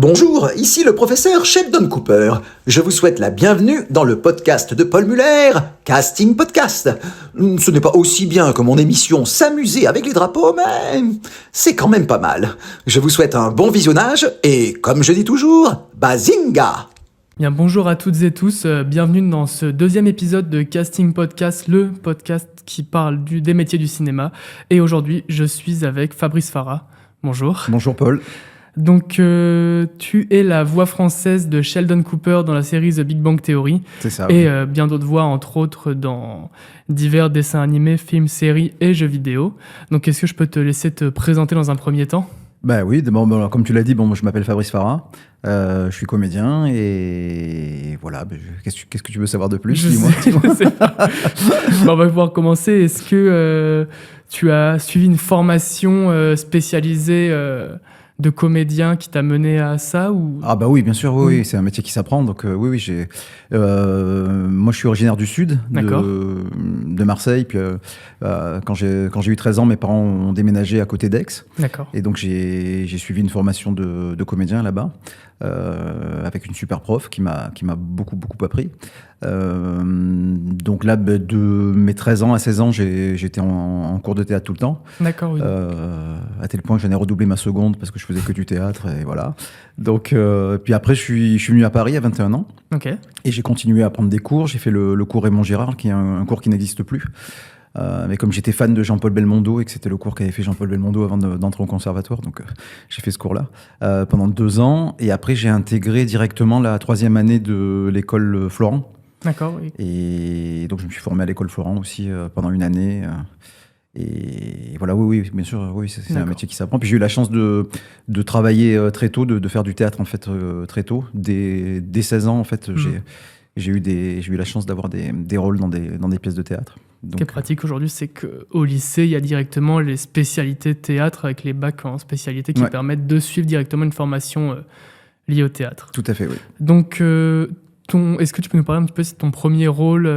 Bonjour, ici le professeur Sheldon Cooper. Je vous souhaite la bienvenue dans le podcast de Paul Muller, Casting Podcast. Ce n'est pas aussi bien que mon émission S'amuser avec les drapeaux, mais c'est quand même pas mal. Je vous souhaite un bon visionnage et, comme je dis toujours, bazinga! Bien, bonjour à toutes et tous, bienvenue dans ce deuxième épisode de Casting Podcast, le podcast qui parle des métiers du cinéma. Et aujourd'hui, je suis avec Fabrice Farah. Bonjour. Bonjour Paul. Donc, tu es la voix française de Sheldon Cooper dans la série The Big Bang Theory. C'est ça. Et oui. bien d'autres voix, entre autres, dans divers dessins animés, films, séries et jeux vidéo. Donc, est-ce que je peux te laisser te présenter dans un premier temps ? Bah oui, bon, comme tu l'as dit, moi, je m'appelle Fabrice Farah, je suis comédien et voilà. Qu'est-ce que tu veux savoir de plus ? Dis-moi. Je sais pas. On va pouvoir commencer. Est-ce que tu as suivi une formation spécialisée de comédien qui t'a mené à ça ou... Ah bah oui, bien sûr, oui, c'est un métier qui s'apprend. Donc oui, moi je suis originaire du Sud, de Marseille. Puis quand j'ai eu 13 ans, mes parents ont déménagé à côté d'Aix. D'accord. Et donc j'ai suivi une formation de comédien là-bas, avec une super prof qui m'a beaucoup appris. Donc là, de mes 13 ans à 16 ans, j'étais en cours de théâtre tout le temps. D'accord, oui. À tel point que j'en ai redoublé ma seconde parce que je faisais que du théâtre et voilà. Donc, puis après, je suis venu à Paris à 21 ans. Ok. Et j'ai continué à prendre des cours. J'ai fait le cours Raymond Girard, qui est un cours qui n'existe plus. Mais comme j'étais fan de Jean-Paul Belmondo et que c'était le cours qu'avait fait Jean-Paul Belmondo avant d'entrer au conservatoire, donc j'ai fait ce cours-là pendant 2 ans. Et après, j'ai intégré directement la 3e année de l'école Florent. D'accord, oui. Et donc, je me suis formé à l'école Florent aussi pendant une année. Et voilà, oui, bien sûr, oui, c'est un métier qui s'apprend. Puis j'ai eu la chance de travailler très tôt, de faire du théâtre en fait très tôt. Dès 16 ans, en fait, j'ai eu la chance d'avoir des rôles dans des pièces de théâtre. Donc, ce qui est pratique aujourd'hui, c'est qu'au lycée, il y a directement les spécialités théâtre avec les bacs en spécialité qui permettent de suivre directement une formation liée au théâtre. Tout à fait, oui. Donc, est-ce que tu peux nous parler un petit peu de ton premier rôle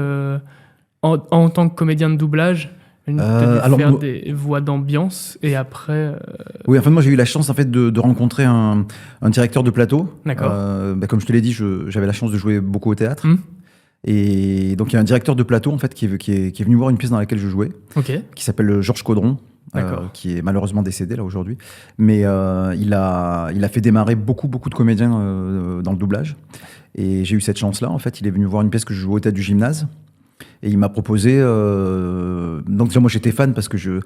en tant que comédien de doublage ? Faire des voix d'ambiance et après... Oui, en fait, moi j'ai eu la chance en fait, de rencontrer un directeur de plateau. D'accord. Comme je te l'ai dit, j'avais la chance de jouer beaucoup au théâtre. Et donc il y a un directeur de plateau en fait, qui est venu voir une pièce dans laquelle je jouais, qui s'appelle Georges Caudron, qui est malheureusement décédé là aujourd'hui. Mais il a fait démarrer beaucoup de comédiens dans le doublage. Et j'ai eu cette chance-là. En fait, il est venu voir une pièce que je jouais au théâtre du Gymnase. Et il m'a proposé... Donc déjà, moi, j'étais fan parce que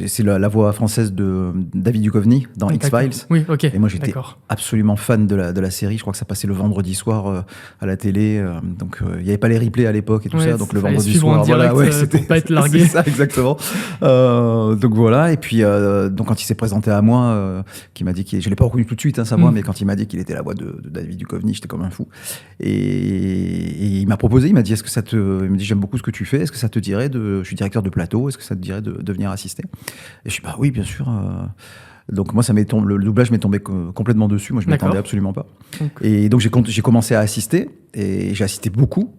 c'est la voix française de David Duchovny dans X-Files. Oui, ok. Et moi, j'étais absolument fan de la série. Je crois que ça passait le vendredi soir à la télé. Donc, il n'y avait pas les replays à l'époque et tout ça. Donc, le vendredi soir, c'était pour pas être largué. C'est ça, exactement. Donc, voilà. Et puis, donc, quand il s'est présenté à moi, qui m'a dit je ne l'ai pas reconnu tout de suite, sa voix, mais quand il m'a dit qu'il était la voix de David Duchovny, j'étais comme un fou. Et il m'a proposé, il m'a dit, il me dit, j'aime beaucoup ce que tu fais, est-ce que ça te dirait je suis directeur de plateau, est-ce que ça te dirait de venir assister ? Et je suis oui, bien sûr. Donc moi, le doublage m'est tombé complètement dessus, moi je ne m'attendais absolument pas. Et donc j'ai commencé à assister, et j'ai assisté beaucoup.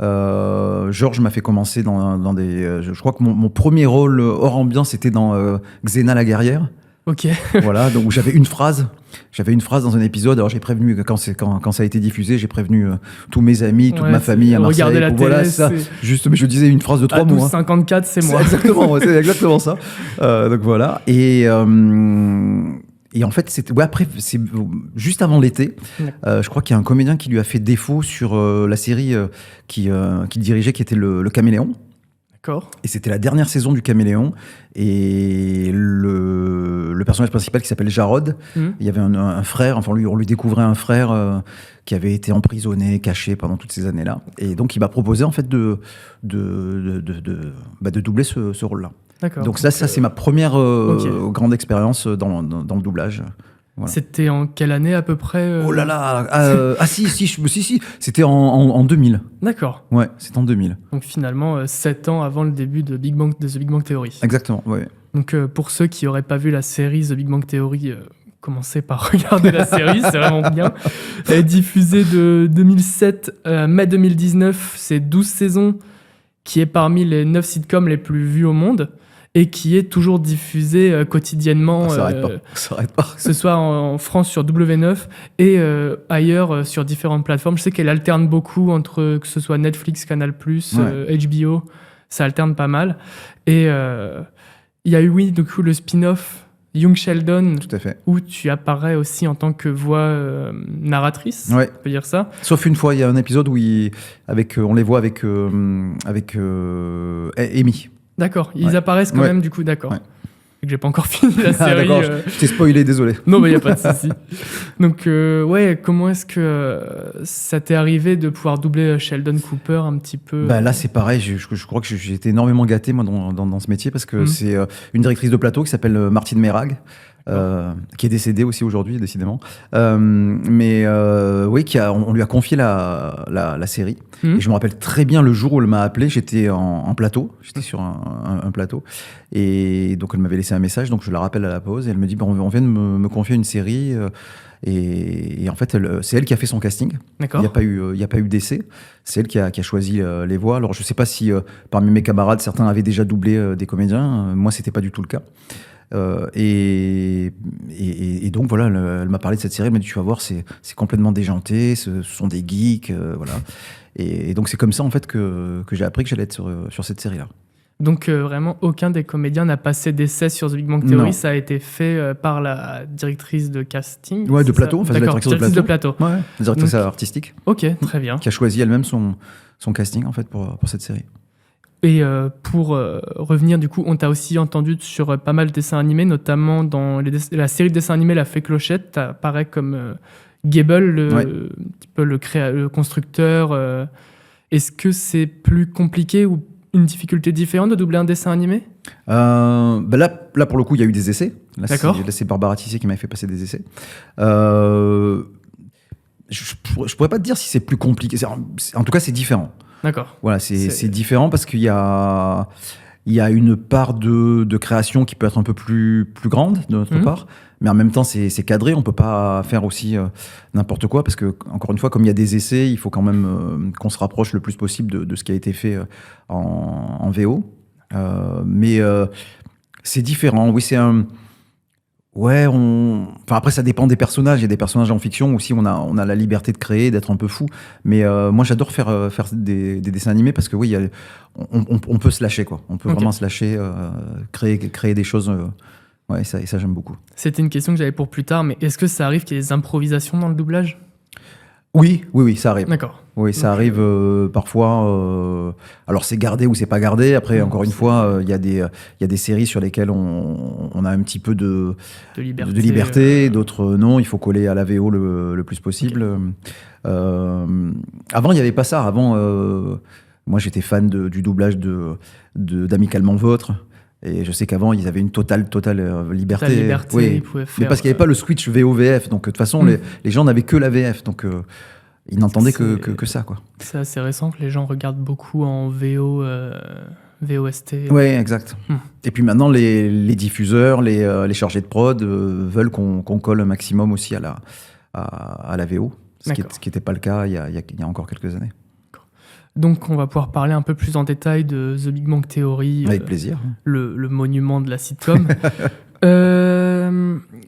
Georges m'a fait commencer dans des... je crois que mon premier rôle hors ambiance, c'était dans Xena la guerrière. Ok. Voilà, donc j'avais une phrase dans un épisode. Alors j'ai prévenu, quand ça a été diffusé, j'ai prévenu tous mes amis, toute ma famille à Marseille. Regardez la télé, voilà, ça. Juste, mais je disais une phrase de 3 mots. 54, c'est moi. C'est exactement ça. Donc voilà. Et en fait, c'est juste avant l'été. Je crois qu'il y a un comédien qui lui a fait défaut sur la série qu'il dirigeait, qui était le Caméléon. D'accord. Et c'était la dernière saison du Caméléon. Et le personnage principal qui s'appelle Jarod, il y avait un frère, enfin on lui découvrait un frère qui avait été emprisonné, caché pendant toutes ces années-là. Et donc il m'a proposé en fait de doubler ce rôle-là. D'accord. Donc ça c'est ma première grande expérience dans le doublage. Voilà. C'était en quelle année à peu près Oh là là si, c'était en 2000. D'accord. Ouais, c'était en 2000. Donc finalement, 7 ans avant le début de The Big Bang Theory. Exactement, oui. Donc pour ceux qui n'auraient pas vu la série The Big Bang Theory, commencez par regarder la série, c'est vraiment bien. Elle est diffusée de 2007 à mai 2019, c'est 12 saisons, qui est parmi les 9 sitcoms les plus vus au monde. et qui est toujours diffusé quotidiennement. Ça s'arrête pas. Que ce soit en France sur W9 et ailleurs sur différentes plateformes. Je sais qu'elle alterne beaucoup entre que ce soit Netflix, Canal+, HBO, ça alterne pas mal. Et il y a eu, du coup, le spin-off Young Sheldon, tout à fait, où tu apparais aussi en tant que voix narratrice, on peut dire ça. Sauf une fois, il y a un épisode où on les voit avec Amy. D'accord, ils apparaissent quand même, du coup, d'accord. Ouais. Et que j'ai pas encore fini la série. D'accord, je t'ai spoilé, désolé. Non, mais il n'y a pas de souci. Donc, comment est-ce que ça t'est arrivé de pouvoir doubler Sheldon Cooper un petit peu Là, c'est pareil. Je crois que j'ai été énormément gâté, moi, dans ce métier, parce que c'est une directrice de plateau qui s'appelle Martine Merag, qui est décédée aussi aujourd'hui, décidément. Oui, on lui a confié la série. Et je me rappelle très bien le jour où elle m'a appelé, j'étais en plateau, j'étais sur un plateau, et donc elle m'avait laissé un message, donc je la rappelle à la pause, et elle me dit on vient de me confier une série, et en fait c'est elle qui a fait son casting. D'accord. Il n'y a pas eu d'essai, c'est elle qui a choisi les voix. Alors je sais pas si parmi mes camarades certains avaient déjà doublé des comédiens, moi c'était pas du tout le cas. Et donc voilà, elle m'a parlé de cette série, elle m'a dit tu vas voir, c'est complètement déjanté, ce sont des geeks, voilà. Et donc c'est comme ça en fait que j'ai appris que j'allais être sur cette série-là. Donc vraiment aucun des comédiens n'a passé d'essai sur The Big Bang Theory, ça a été fait par la directrice de casting. Ouais, de plateau, enfin, la directrice de plateau. Ouais, la directrice artistique. Ok, très bien. Qui a choisi elle-même son casting en fait pour cette série. Et pour revenir, du coup, on t'a aussi entendu sur pas mal de dessins animés, notamment dans la série de dessins animés La Fée Clochette. T'apparais comme Gable, le constructeur. Est-ce que c'est plus compliqué ou une difficulté différente de doubler un dessin animé ? Là, pour le coup, il y a eu des essais. D'accord. Là, c'est Barbara Tissier qui m'avait fait passer des essais. Je pourrais pas te dire si c'est plus compliqué. En tout cas, c'est différent. D'accord. Voilà, c'est différent parce qu'il y a une part de création qui peut être un peu plus grande de notre part, mais en même temps, c'est cadré. On peut pas faire aussi n'importe quoi parce que, encore une fois, comme il y a des essais, il faut quand même qu'on se rapproche le plus possible de ce qui a été fait en VO. Mais c'est différent. Oui, c'est un... Ouais, enfin après ça dépend des personnages. Il y a des personnages en fiction aussi, on a la liberté de créer, d'être un peu fou. Mais moi j'adore faire des dessins animés parce que oui, on peut se lâcher quoi. On peut vraiment se lâcher, créer des choses. Ouais, ça j'aime beaucoup. C'était une question que j'avais pour plus tard, mais est-ce que ça arrive qu'il y ait des improvisations dans le doublage ? Oui, ça arrive. D'accord. Oui, ça arrive parfois. Alors c'est gardé ou c'est pas gardé. Après, encore une fois, il y a des séries sur lesquelles on a un petit peu de liberté, d'autres non. Il faut coller à la VO le plus possible. Okay. Avant, il n'y avait pas ça. Avant, moi, j'étais fan du doublage d'Amicalement Vôtre. Et je sais qu'avant, ils avaient une totale liberté. Oui. Ils pouvaient faire, mais parce qu'il n'y avait pas le switch VO-VF. Donc, de toute façon, les gens n'avaient que la VF. Donc, ils n'entendaient que ça, quoi. C'est assez récent que les gens regardent beaucoup en VOST. Oui, exact. Et puis maintenant, les diffuseurs, les chargés de prod veulent qu'on colle un maximum aussi à la VO. Ce qui n'était pas le cas il y a encore quelques années. Donc, on va pouvoir parler un peu plus en détail de The Big Bang Theory. Avec plaisir. Le monument de la sitcom.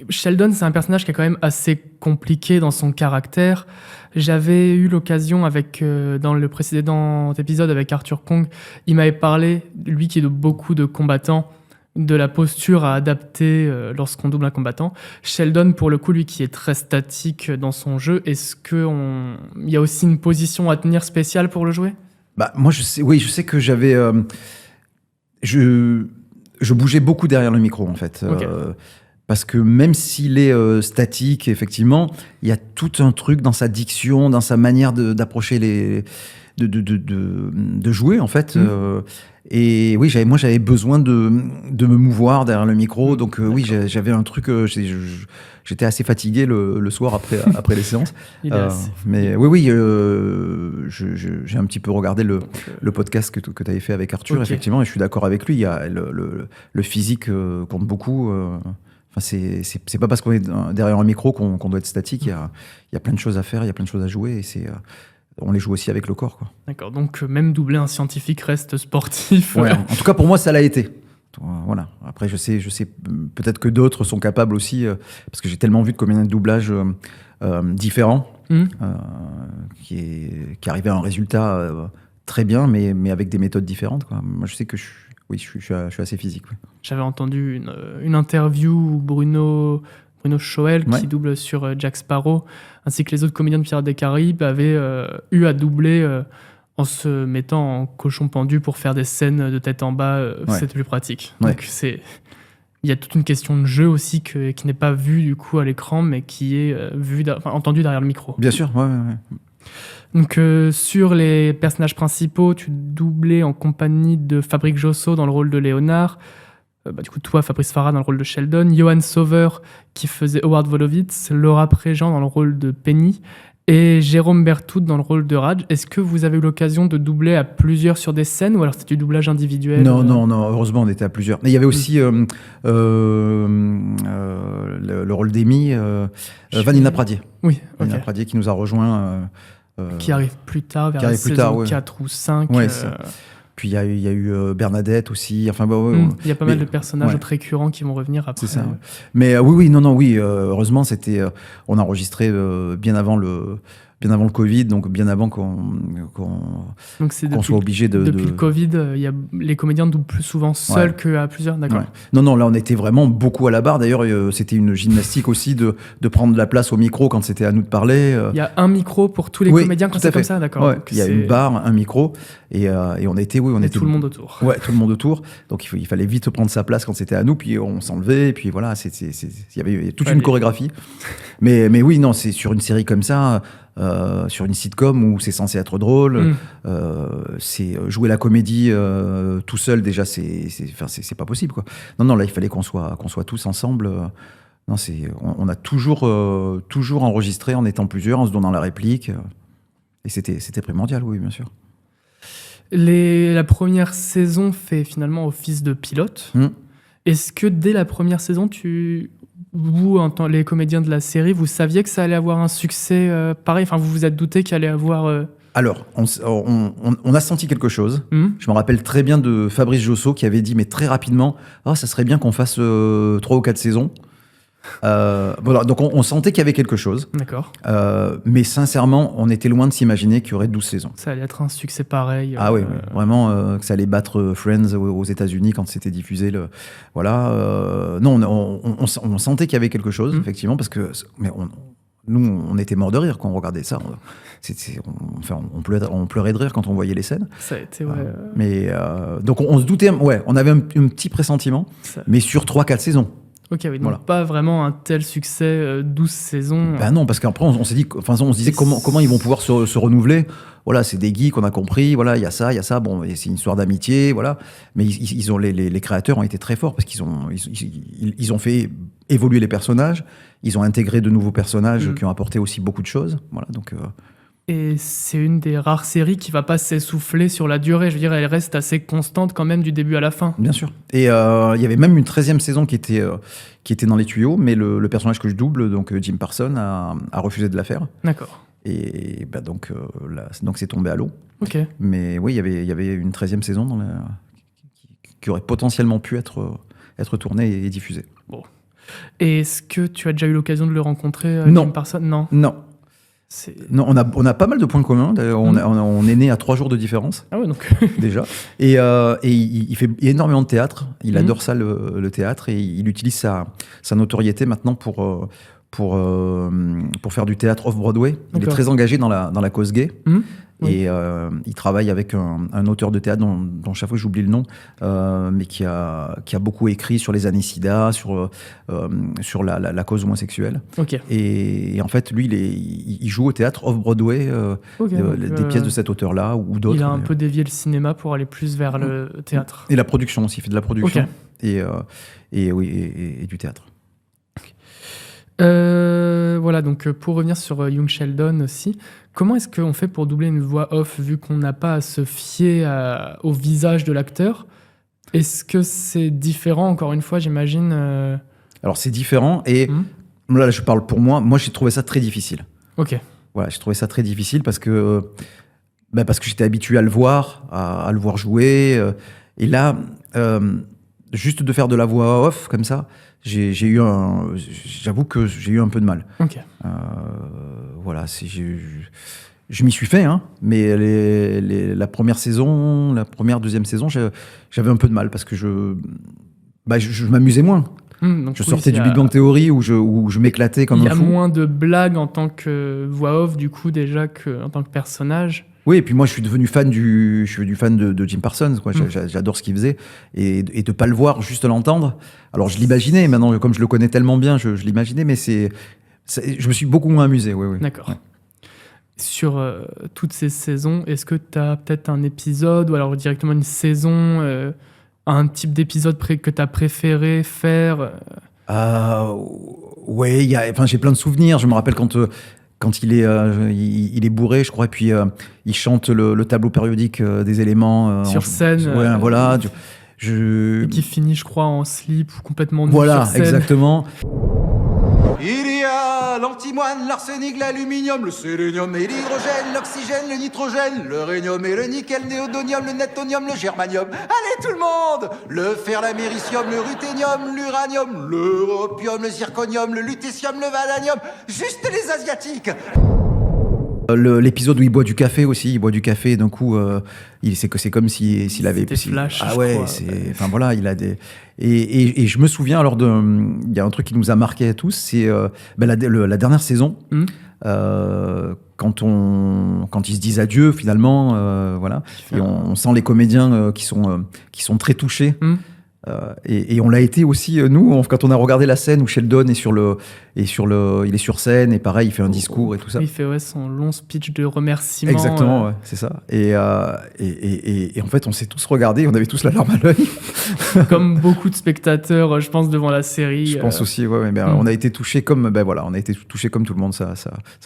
Sheldon, c'est un personnage qui est quand même assez compliqué dans son caractère. J'avais eu l'occasion dans le précédent épisode avec Arthur Kong, il m'avait parlé, lui qui est de beaucoup de combattants, de la posture à adapter lorsqu'on double un combattant. Sheldon, pour le coup, lui qui est très statique dans son jeu, est-ce qu'il y a aussi une position à tenir spéciale pour le jouer ? Moi, je sais que j'avais... Je bougeais beaucoup derrière le micro, en fait. Okay. Parce que même s'il est statique, effectivement, il y a tout un truc dans sa diction, dans sa manière d'approcher de jouer, en fait. Et oui, j'avais besoin de me mouvoir derrière le micro. Donc oui, j'avais un truc... j'étais assez fatigué le soir après les séances. Mais oui, j'ai un petit peu regardé le podcast que tu avais fait avec Arthur, effectivement, et je suis d'accord avec lui. Il y a le physique compte beaucoup. Enfin, c'est pas parce qu'on est derrière un micro qu'on doit être statique. Il y a plein de choses à faire, il y a plein de choses à jouer, et on les joue aussi avec le corps, quoi. D'accord, donc même doubler un scientifique reste sportif. Ouais, en tout cas, pour moi, ça l'a été. Voilà. Après, je sais, peut-être que d'autres sont capables aussi, parce que j'ai tellement vu de comédiens de doublage différents, qui arrivaient à un résultat très bien, mais avec des méthodes différentes, quoi. Moi, je sais que je suis assez physique. Ouais. J'avais entendu une interview où Bruno Choel, qui double sur Jack Sparrow, ainsi que les autres comédiens de Pirates des Caraïbes, avaient eu à doubler en se mettant en cochon pendu pour faire des scènes de tête en bas. C'était plus pratique. Donc il y a toute une question de jeu aussi qui n'est pas vue du coup à l'écran, mais qui est entendue derrière le micro. Bien sûr, ouais. Donc sur les personnages principaux, tu doublais en compagnie de Fabrice Josso dans le rôle de Léonard, du coup toi Fabrice Farah dans le rôle de Sheldon, Johan Sauver qui faisait Howard Wolowitz, Laura Préjean dans le rôle de Penny et Jérôme Berthoud dans le rôle de Raj. Est-ce que vous avez eu l'occasion de doubler à plusieurs sur des scènes ou alors c'était du doublage individuel? Non, heureusement on était à plusieurs. Mais il y avait aussi le rôle d'Amy, Vanina Pradier. Oui, Vanina Pradier qui nous a rejoint. Qui arrive plus tard, vers la saison 4 ou 5. Puis il y a eu Bernadette aussi. Enfin, il y a pas mal de personnages récurrents qui vont revenir après. C'est ça. Ouais. Mais heureusement, on a enregistré bien avant le Covid, donc bien avant qu'on soit obligé de... Depuis le Covid, les comédiens doublent plus souvent seuls qu'à plusieurs, d'accord. Ouais. Non, là on était vraiment beaucoup à la barre. D'ailleurs, c'était une gymnastique aussi de prendre la place au micro quand c'était à nous de parler. Il y a un micro pour tous les comédiens quand c'est comme ça, d'accord. Ouais, il y a une barre, un micro, et on était... Et tout le monde autour. Ouais, tout le monde autour. Donc il fallait vite prendre sa place quand c'était à nous, puis on s'enlevait, et puis voilà, il y avait toute une chorégraphie. Mais oui, non, c'est sur une série comme ça... sur une sitcom où c'est censé être drôle, c'est jouer la comédie tout seul déjà, c'est pas possible, quoi. Non, là il fallait qu'on soit tous ensemble. Non, on a toujours enregistré en étant plusieurs, en se donnant la réplique, et c'était primordial, oui, bien sûr. La première saison fait finalement office de pilote. Est-ce que dès la première saison, vous, en tant les comédiens de la série, vous saviez que ça allait avoir un succès pareil? Enfin, vous vous êtes douté qu'il allait avoir... Alors, on a senti quelque chose. Je me rappelle très bien de Fabrice Josso qui avait dit, mais très rapidement, ça serait bien qu'on fasse 3 ou 4 saisons. Voilà, donc on sentait qu'il y avait quelque chose. D'accord. Mais sincèrement, on était loin de s'imaginer qu'il y aurait 12 saisons. Ça allait être un succès pareil. Ah oui, vraiment, que ça allait battre Friends aux États-Unis quand c'était diffusé. Voilà. Non, on sentait qu'il y avait quelque chose, effectivement, parce que nous, on était morts de rire quand on regardait ça. On pleurait de rire quand on voyait les scènes. Ça a été, donc on se doutait, on avait un petit pressentiment, mais sur 3-4 saisons. Ok, oui, donc pas vraiment un tel succès, 12 saisons. Ben non, parce qu'après, on s'est dit, on se disait comment ils vont pouvoir se renouveler. Voilà, c'est des geeks, on a compris, voilà, il y a ça, bon, c'est une histoire d'amitié, voilà. Mais les créateurs ont été très forts parce qu'ils ont fait évoluer les personnages, ils ont intégré de nouveaux personnages qui ont apporté aussi beaucoup de choses, voilà, donc... Et c'est une des rares séries qui va pas s'essouffler sur la durée. Je veux dire, elle reste assez constante quand même du début à la fin. Bien sûr. Et il y avait même une 13e saison qui était dans les tuyaux, mais le personnage que je double, donc Jim Parsons, a refusé de la faire. D'accord. Et donc c'est tombé à l'eau. Ok. Mais oui, il y avait une 13e saison qui aurait potentiellement pu être tournée et diffusée. Bon. Et est-ce que tu as déjà eu l'occasion de le rencontrer, Non. Jim Parsons? Non. Non, on a pas mal de points communs. On est né à 3 jours de différence. Ah ouais, donc. Déjà. Et il fait énormément de théâtre. Il adore ça, le théâtre. Et il utilise sa notoriété maintenant pour faire du théâtre off-Broadway. Il est très engagé dans la cause gay. Et il travaille avec un auteur de théâtre dont chaque fois j'oublie le nom, mais qui a beaucoup écrit sur les années SIDA, sur la cause homosexuelle. Okay. Et en fait, lui, il joue au théâtre off-Broadway des pièces de cet auteur-là ou d'autres. Il a un peu dévié le cinéma pour aller plus vers le théâtre. Et la production aussi, il fait de la production. Okay. Et du théâtre. Voilà, donc pour revenir sur Young Sheldon aussi, comment est-ce qu'on fait pour doubler une voix off vu qu'on n'a pas à se fier au visage de l'acteur? Est-ce que c'est différent, encore une fois, j'imagine Alors c'est différent et là je parle pour moi. Moi j'ai trouvé ça très difficile. Ok. Voilà, j'ai trouvé ça très difficile parce que j'étais habitué à le voir, à le voir jouer. Et là, juste de faire de la voix off comme ça, j'avoue que j'ai eu un peu de mal. Ok. Voilà, je m'y suis fait, hein, mais la première, deuxième saison, j'avais un peu de mal parce que je m'amusais moins. Donc je sortais du Big Bang Theory où je m'éclatais comme un fou. Il y a moins de blagues en tant que voix off, du coup, déjà, qu'en tant que personnage. Oui, et puis moi, je suis devenu fan de Jim Parsons, quoi. J'adore ce qu'il faisait. Et de pas le voir, juste l'entendre. Alors, je l'imaginais, maintenant, comme je le connais tellement bien, je l'imaginais, mais je me suis beaucoup moins amusé. Oui. D'accord. Ouais. Sur toutes ces saisons, est-ce que tu as peut-être un épisode, ou alors directement une saison, un type d'épisode que tu as préféré faire Oui, j'ai plein de souvenirs. Je me rappelle quand il est bourré, je crois, et puis il chante le tableau périodique des éléments. Sur scène. Ouais, voilà. Et qui finit, je crois, en slip ou complètement nu voilà, sur scène. Exactement. Il y a l'antimoine, l'arsenic, l'aluminium, le sélénium et l'hydrogène, l'oxygène, le nitrogène, le rhénium et le nickel, le néodymium, le neptunium, le germanium. Allez tout le monde! Le fer, l'américium, le ruthénium, l'uranium, l'europium, le zirconium, le lutécium, le vanadium. Juste les Asiatiques! L'épisode où il boit du café aussi, d'un coup, c'est comme s'il avait... C'était Flash, ah ouais, enfin voilà, il a des... Et je me souviens, alors, il y a un truc qui nous a marqué à tous, c'est la dernière saison, quand ils se disent adieu, finalement, voilà, et on sent les comédiens qui sont très touchés. Et on l'a été aussi, nous, quand on a regardé la scène où Sheldon est il est sur scène, et pareil, il fait un discours et tout ça. Il fait son long speech de remerciement. Exactement, ouais, c'est ça. Et en fait, on s'est tous regardés, on avait tous la larme à l'œil. Comme beaucoup de spectateurs, je pense, devant la série. Je pense aussi, ouais, mais on a été touchés comme, on a été touchés comme tout le monde, ça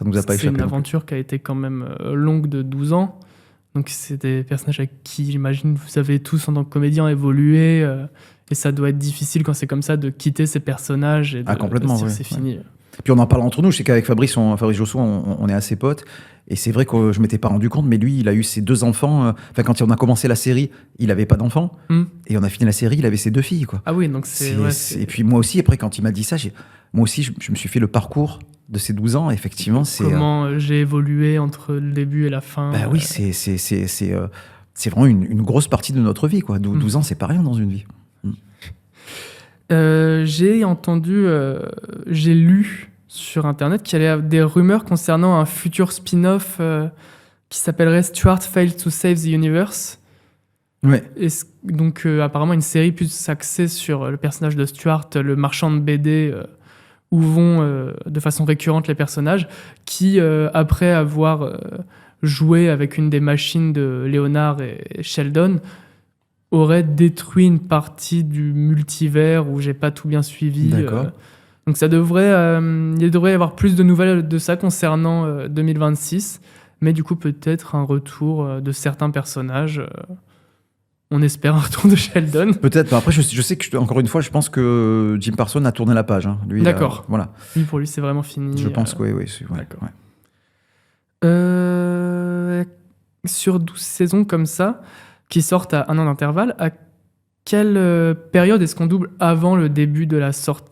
nous a pas échappé. C'est une aventure qui a été quand même longue de 12 ans. Donc c'est des personnages avec qui, j'imagine, vous avez tous en tant que comédien évolué. Et ça doit être difficile quand c'est comme ça de quitter ces personnages et de complètement, dire c'est fini. Puis on en parle entre nous. Je sais qu'avec Fabrice Josso, on est assez potes. Et c'est vrai que je m'étais pas rendu compte, mais lui, il a eu ses 2 enfants. Quand on a commencé la série, il avait pas d'enfants. Et on a fini la série, il avait ses 2 filles, quoi. Ah oui, donc c'est... Et puis moi aussi, après, quand il m'a dit ça, moi aussi, je me suis fait le parcours de ces 12 ans. Effectivement, comment j'ai évolué entre le début et la fin. Oui, c'est vraiment une grosse partie de notre vie, quoi. 12 ans, c'est pas rien dans une vie. J'ai lu sur Internet qu'il y avait des rumeurs concernant un futur spin-off qui s'appellerait Stuart Failed to Save the Universe. Ouais. Et donc, apparemment, une série plus axée sur le personnage de Stuart, le marchand de BD, où vont de façon récurrente les personnages, qui, après avoir joué avec une des machines de Leonard et Sheldon, aurait détruit une partie du multivers où j'ai pas tout bien suivi. D'accord. Donc il devrait y avoir plus de nouvelles de ça concernant 2026, mais du coup peut-être un retour de certains personnages. On espère un retour de Sheldon. Peut-être. Après, je sais que, encore une fois, je pense que Jim Parsons a tourné la page. Hein. Lui, d'accord. Voilà. Lui, pour lui, c'est vraiment fini. Je pense que oui. D'accord. Ouais. Sur 12 saisons comme ça, qui sortent à 1 an d'intervalle, à quelle période est-ce qu'on double avant le début de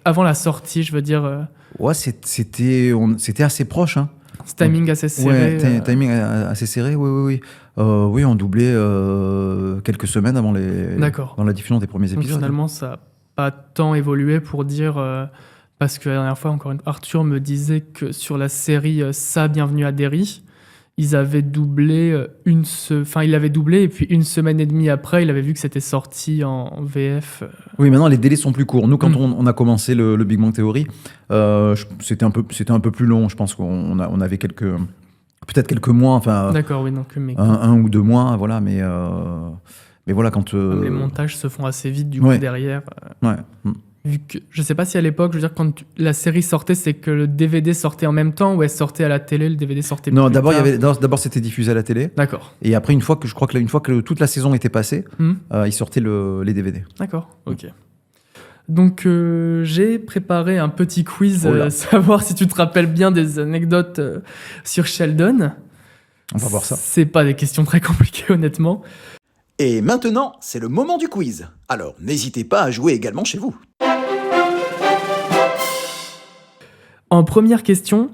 avant la sortie, je veux dire Ouais, c'était assez proche, hein. Timing assez serré. Ouais, timing assez serré, oui. Oui, on doublait quelques semaines avant dans la diffusion des premiers épisodes. Donc finalement, ça n'a pas tant évolué pour dire... parce que la dernière fois, Arthur me disait que sur la série Ça, Bienvenue à Derry, ils avaient doublé il l'avait doublé et puis 1 semaine et demie après, il avait vu que c'était sorti en VF. Oui, maintenant les délais sont plus courts. Nous, quand on a commencé le Big Bang Theory, c'était un peu plus long. Je pense qu'on avait peut-être quelques mois. Enfin, d'accord, oui, donc un ou 2 mois, voilà. Mais voilà, quand les montages se font assez vite du coup derrière. Ouais. Vu que, je sais pas si à l'époque, je veux dire, quand la série sortait, c'est que le DVD sortait en même temps ou elle sortait à la télé, le DVD sortait plus tard. D'abord c'était diffusé à la télé. D'accord. Et après, une fois que toute la saison était passée, ils sortaient les DVD. D'accord, ok. Donc j'ai préparé un petit quiz, savoir si tu te rappelles bien des anecdotes sur Sheldon. On va voir ça. C'est pas des questions très compliquées, honnêtement. Et maintenant, c'est le moment du quiz. Alors, n'hésitez pas à jouer également chez vous. En première question,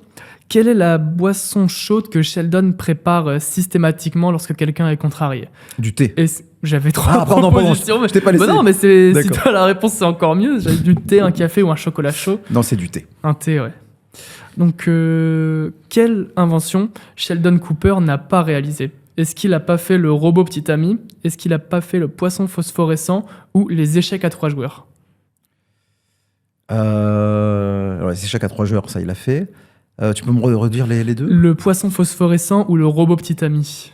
quelle est la boisson chaude que Sheldon prépare systématiquement lorsque quelqu'un est contrarié ? Du thé. J'avais trois propositions. Je t'ai pas laissé. Non, mais si toi la réponse c'est encore mieux. J'avais du thé, un café ou un chocolat chaud. Non, c'est du thé. Un thé, ouais. Donc, quelle invention Sheldon Cooper n'a pas réalisée ? Est-ce qu'il n'a pas fait le robot petit ami ? Est-ce qu'il n'a pas fait le poisson phosphorescent ou les échecs à 3 joueurs ? Les échecs à 3 joueurs, ça il a fait. Tu peux me redire les deux ? Le poisson phosphorescent ou le robot petit ami ?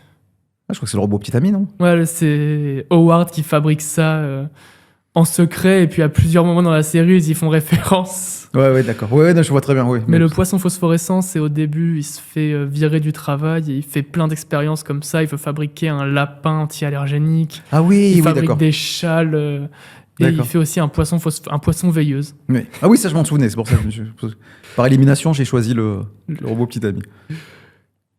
Je crois que c'est le robot petit ami, non ? Ouais, c'est Howard qui fabrique ça en secret, et puis à plusieurs moments dans la série, ils y font référence. Ouais, d'accord. Ouais, je vois très bien, oui. Mais le poisson phosphorescent, c'est au début, il se fait virer du travail, et il fait plein d'expériences comme ça. Il veut fabriquer un lapin anti-allergénique. Ah oui, il d'accord. fabrique des châles, et il fait aussi un poisson veilleuse. Oui. Ah oui, ça je m'en souvenais, c'est pour ça que par élimination, j'ai choisi le robot petit ami.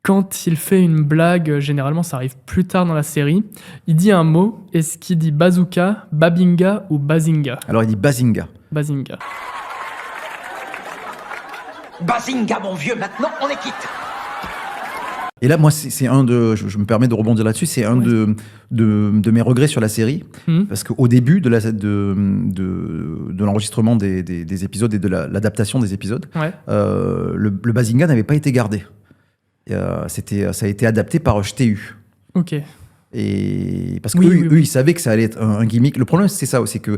Quand il fait une blague, généralement ça arrive plus tard dans la série, il dit un mot. Est-ce qu'il dit bazooka, babinga ou bazinga ? Alors il dit bazinga. Bazinga. Bazinga, mon vieux, maintenant on est quitte. Et là, moi, c'est un de... Je me permets de rebondir là-dessus, c'est un de mes regrets sur la série, parce qu'au début de l'enregistrement des épisodes et de l'adaptation des épisodes, le bazinga n'avait pas été gardé. Ça a été adapté par HTU. Ok. Et parce qu'eux, ils savaient que ça allait être un gimmick. Le problème, c'est ça aussi, que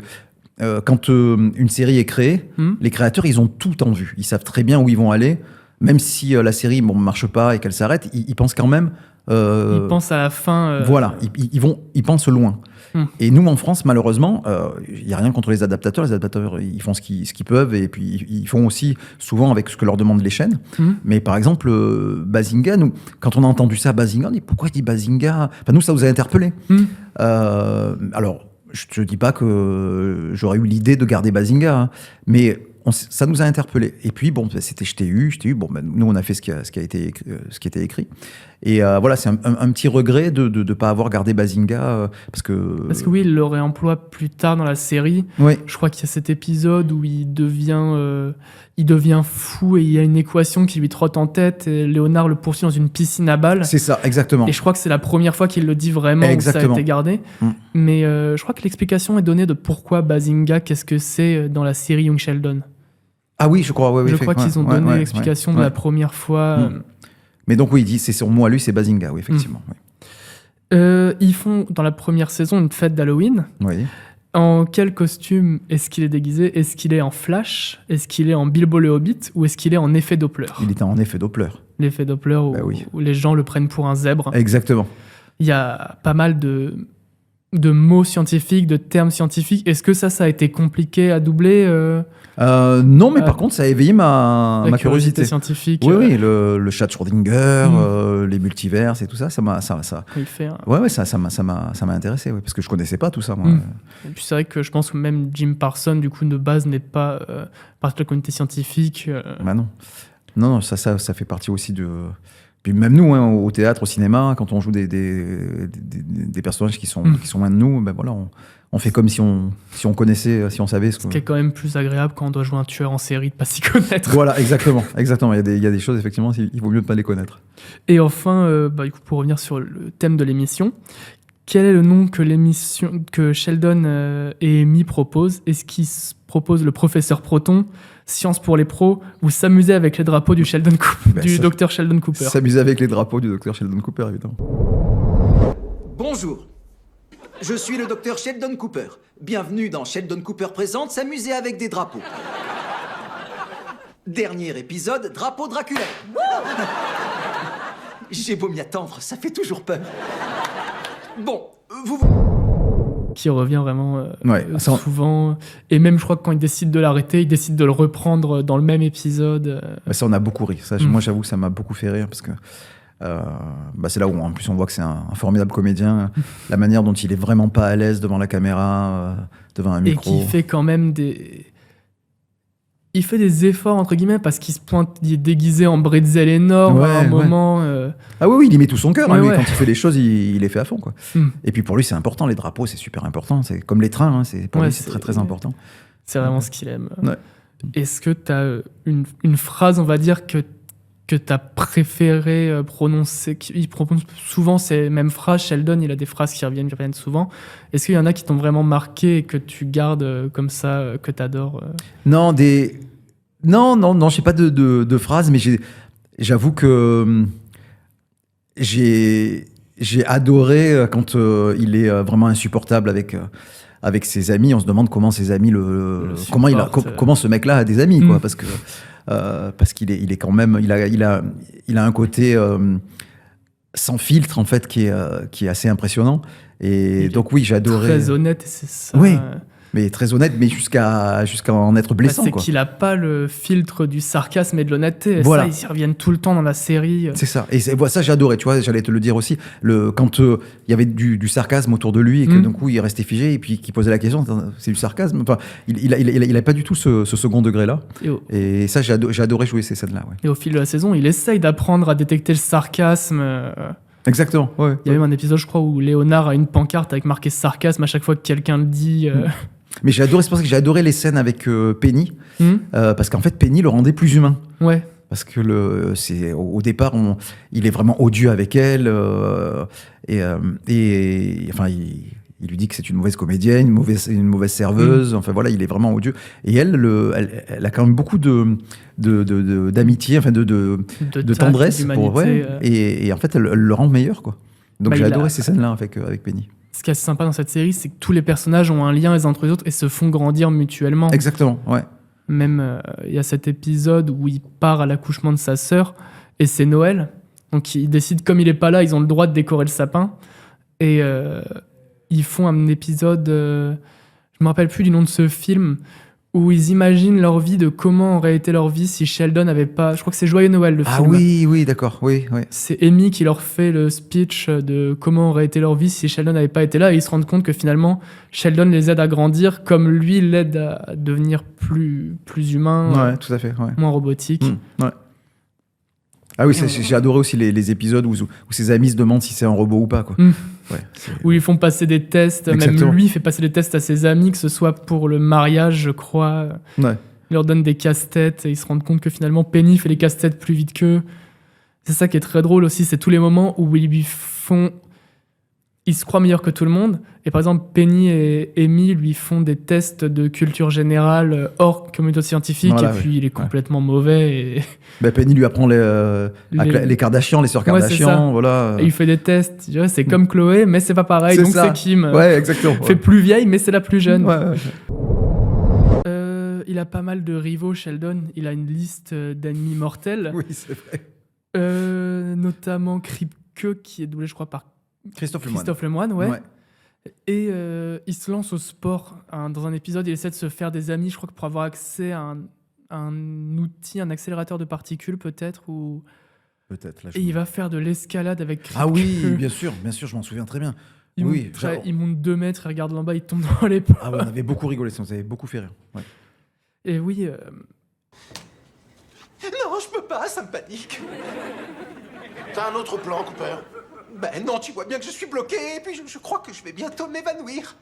quand une série est créée, les créateurs, ils ont tout en vue. Ils savent très bien où ils vont aller. Même si la série ne marche pas et qu'elle s'arrête, ils pensent quand même... ils pensent à la fin... Voilà, ils pensent loin. Et nous, en France, malheureusement, il n'y a rien contre les adaptateurs. Les adaptateurs, ils font ce qu'ils peuvent, et puis ils font aussi souvent avec ce que leur demandent les chaînes. Mais par exemple, Bazinga, nous, quand on a entendu ça, Bazinga, on dit pourquoi il dit Bazinga ? Enfin, nous, ça vous a interpellé. Alors, je ne te dis pas que j'aurais eu l'idée de garder Bazinga, hein, mais... ça nous a interpellés. Et puis, bon, c'était je t'ai eu. Bon, nous, on a fait ce qui était écrit. Et voilà, c'est un petit regret de ne pas avoir gardé Bazinga. Parce que oui, il le réemploie plus tard dans la série. Oui. Je crois qu'il y a cet épisode où il devient fou et il y a une équation qui lui trotte en tête. Et Léonard le poursuit dans une piscine à balles. C'est ça, exactement. Et je crois que c'est la première fois qu'il le dit vraiment, où ça a été gardé. Mais je crois que l'explication est donnée de pourquoi Bazinga, qu'est-ce que c'est dans la série Young Sheldon. Ah oui, je crois. Je crois qu'ils ont donné l'explication de la première fois. Mais donc oui, il dit, c'est son mot à lui, c'est Bazinga, oui, effectivement. Ils font dans la première saison une fête d'Halloween. Oui. En quel costume est-ce qu'il est déguisé ? Est-ce qu'il est en Flash ? Est-ce qu'il est en Bilbo le Hobbit ? Ou est-ce qu'il est en effet Doppler ? Il était en effet Doppler. L'effet Doppler où les gens le prennent pour un zèbre. Exactement. Il y a pas mal de mots scientifiques, de termes scientifiques. Est-ce que ça a été compliqué à doubler Non, mais par contre, ça a éveillé ma curiosité scientifique. Oui, le chat de Schrödinger, les multivers et tout ça, ça m'a intéressé, parce que je connaissais pas tout ça, moi. Et puis c'est vrai que je pense que même Jim Parsons, du coup, de base, n'est pas partie de la communauté scientifique. Bah non, ça fait partie aussi de... Puis même nous, hein, au théâtre, au cinéma, quand on joue des personnages qui sont loin de nous, ben voilà, on fait comme si on connaissait, si on savait ce qui est quand même plus agréable quand on doit jouer un tueur en série, de pas s'y connaître. Voilà, exactement. Il y a des choses, effectivement, il vaut mieux de pas les connaître. Et enfin, du coup, pour revenir sur le thème de l'émission, quel est le nom que Sheldon et Amy proposent ? Est-ce qu'ils proposent le professeur Proton, Science pour les pros, ou s'amuser avec les drapeaux du docteur Sheldon Cooper ? S'amuser avec les drapeaux du docteur Sheldon Cooper, évidemment. Bonjour, je suis le docteur Sheldon Cooper. Bienvenue dans Sheldon Cooper présente S'amuser avec des drapeaux. Dernier épisode, drapeau draculaire. J'ai beau m'y attendre, ça fait toujours peur. Bon, qui revient vraiment souvent. Et même, je crois que quand il décide de l'arrêter, il décide de le reprendre dans le même épisode. Ça, on a beaucoup ri. Ça, moi, j'avoue que ça m'a beaucoup fait rire parce que c'est là où, en plus, on voit que c'est un formidable comédien. La manière dont il est vraiment pas à l'aise devant la caméra, devant un micro. Et qui fait quand même il fait des efforts entre guillemets parce qu'il se pointe, il est déguisé en bretzel énorme à un moment. Ah oui, il y met tout son cœur. Lui, quand il fait les choses, il les fait à fond, quoi. Et puis pour lui, c'est important. Les drapeaux, c'est super important. C'est comme les trains. Pour lui, c'est très très important. C'est vraiment ce qu'il aime. Est-ce que tu as une phrase, on va dire, que tu as préféré prononcer? Il prononce souvent ces mêmes phrases. Sheldon, il a des phrases qui reviennent souvent. Est-ce qu'il y en a qui t'ont vraiment marqué et que tu gardes comme ça, que tu adores? Non, je n'ai pas de phrases, mais j'avoue que j'ai adoré quand il est vraiment insupportable avec ses amis. On se demande comment ses amis comment ce mec-là a des amis, quoi, parce qu'il est quand même, il a un côté sans filtre en fait qui est assez impressionnant. Et donc oui, j'ai adoré. Très honnête, c'est ça. Oui. Mais très honnête, mais jusqu'à en être blessant. C'est qu'il n'a pas le filtre du sarcasme et de l'honnêteté. Voilà. Ça, ils y reviennent tout le temps dans la série. C'est ça. Et ça, j'ai adoré. Tu vois, j'allais te le dire aussi. Quand il y avait du sarcasme autour de lui et que d'un coup, il restait figé et puis qu'il posait la question, c'est du sarcasme. Enfin, il n'a pas du tout ce second degré-là. Et ça, j'ai adoré jouer ces scènes-là. Ouais. Et au fil de la saison, il essaye d'apprendre à détecter le sarcasme. Exactement. Ouais, il y a même un épisode, je crois, où Léonard a une pancarte avec marqué sarcasme à chaque fois que quelqu'un le dit. Mais c'est pour ça que j'ai adoré les scènes avec Penny, parce qu'en fait Penny le rendait plus humain. Ouais. Parce que au départ, il est vraiment odieux avec elle, et enfin il lui dit que c'est une mauvaise comédienne, une mauvaise serveuse. Enfin voilà, il est vraiment odieux. Et elle a quand même beaucoup d'amitié, enfin de tendresse pour et en fait elle le rend meilleur, quoi. Donc j'ai adoré ces scènes-là avec Penny. Ce qui est assez sympa dans cette série, c'est que tous les personnages ont un lien les uns entre les autres et se font grandir mutuellement. Exactement, ouais. Même, il y a cet épisode où il part à l'accouchement de sa sœur et c'est Noël. Donc, il décide, comme il n'est pas là, ils ont le droit de décorer le sapin. Et ils font un épisode, je ne me rappelle plus du nom de ce film, où ils imaginent leur vie, de comment aurait été leur vie si Sheldon n'avait pas... Je crois que c'est Joyeux Noël, le film. Ah oui, d'accord, oui. C'est Amy qui leur fait le speech de comment aurait été leur vie si Sheldon n'avait pas été là, et ils se rendent compte que finalement, Sheldon les aide à grandir, comme lui l'aide à devenir plus humain, tout à fait, moins robotique. Ouais. Ah oui, j'ai adoré aussi les épisodes où ses amis se demandent si c'est un robot ou pas, quoi. Où ils font passer des tests. Exactement. Même lui fait passer des tests à ses amis, que ce soit pour le mariage, je crois. Il leur donne des casse-têtes et ils se rendent compte que finalement Penny fait les casse-têtes plus vite qu'eux. C'est ça qui est très drôle aussi, c'est tous les moments où il se croit meilleur que tout le monde. Et par exemple, Penny et Amy lui font des tests de culture générale hors communauté scientifique, et puis il est complètement mauvais. Et... Penny lui apprend les Kardashians, les sœurs Kardashian, voilà. Et il fait des tests. C'est comme Chloé, mais c'est pas pareil, donc c'est Kim. Exactement. Fait plus vieille, mais c'est la plus jeune. Il a pas mal de rivaux, Sheldon. Il a une liste d'ennemis mortels. Oui, c'est vrai. Notamment Kripke, qui est doublé, je crois, par Christophe Lemoine, ouais. Et il se lance au sport. Dans un épisode, il essaie de se faire des amis, je crois que pour avoir accès à un outil, un accélérateur de particules peut-être. Peut-être. Là, et il va faire de l'escalade avec Kripke. Ah oui, bien sûr, je m'en souviens très bien. Il monte 2 mètres, il regarde en bas, il tombe dans les pommes. Ah ouais, on avait beaucoup rigolé, ça nous avait beaucoup fait rire. Ouais. Et oui... Non, je peux pas, ça me panique. T'as un autre plan, Cooper? Ben non, tu vois bien que je suis bloqué, et puis je crois que je vais bientôt m'évanouir.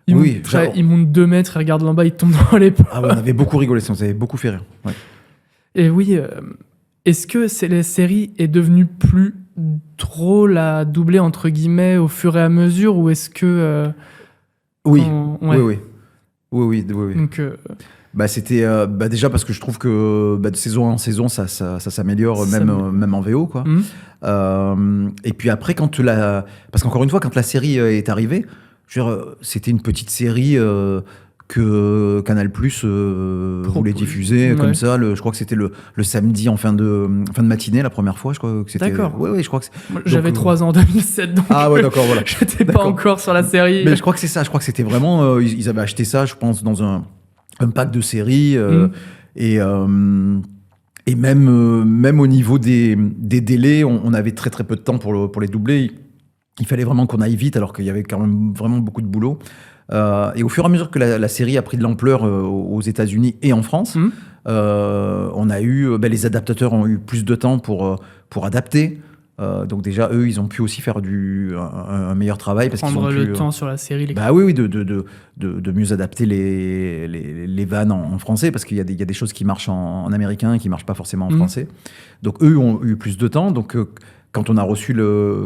Il monte 2 mètres, il regarde en bas, il tombe dans les pommes. Ah ouais, on avait beaucoup rigolé, ça nous avait beaucoup fait rire. Ouais. Et oui, est-ce que la série est devenue plus drôle à doubler, entre guillemets, au fur et à mesure, ou est-ce que... Oui. Ouais. Oui. Donc, c'était déjà parce que je trouve que de saison en saison ça s'améliore, même en VO, quoi. Et puis après parce qu'encore une fois, quand la série est arrivée, c'était une petite série que Canal+ voulait diffuser comme ça. Je crois que c'était le samedi en fin de matinée, la première fois. Je crois que c'était. D'accord. Oui, je crois que. J'avais 3 ans en 2007, donc. Ah ouais, d'accord, voilà. J'étais pas encore sur la série. Mais je crois que c'est ça. Je crois que c'était vraiment. Ils avaient acheté ça, je pense, dans un pack de séries. Et même au niveau des délais, on avait très très peu de temps pour les doubler. Il fallait vraiment qu'on aille vite, alors qu'il y avait quand même vraiment beaucoup de boulot. Et au fur et à mesure que la série a pris de l'ampleur aux États-Unis et en France, on a eu, les adaptateurs ont eu plus de temps pour adapter. Donc déjà, eux, ils ont pu aussi faire un meilleur travail. Parce prendre qu'ils ont le temps sur la série. Oui, de mieux adapter les vannes en français, parce qu'il y a des choses qui marchent en américain et qui ne marchent pas forcément en français. Donc eux ont eu plus de temps. Donc quand on a reçu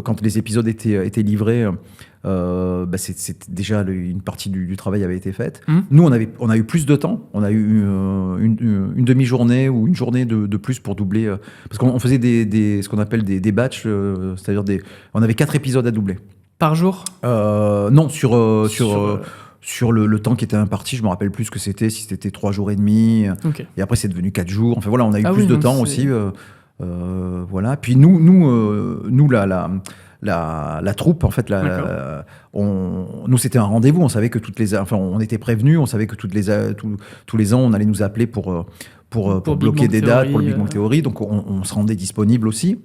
quand les épisodes étaient livrés, c'est déjà une partie du travail avait été faite. Nous, on a eu plus de temps. On a eu une demi-journée ou une journée de plus pour doubler, parce qu'on faisait ce qu'on appelle des batchs, c'est-à-dire on avait 4 épisodes à doubler. Par jour ? Non, sur le temps qui était imparti, je me rappelle plus ce que c'était, si c'était 3 jours et demi. Okay. Et après, c'est devenu 4 jours. Enfin voilà, on a eu plus de temps aussi. Voilà. Puis nous la troupe, en fait, nous, c'était un rendez-vous. On savait que on était prévenus. On savait que tous les ans, on allait nous appeler pour bloquer des dates pour le Big Bang Theory. Donc, on se rendait disponible aussi.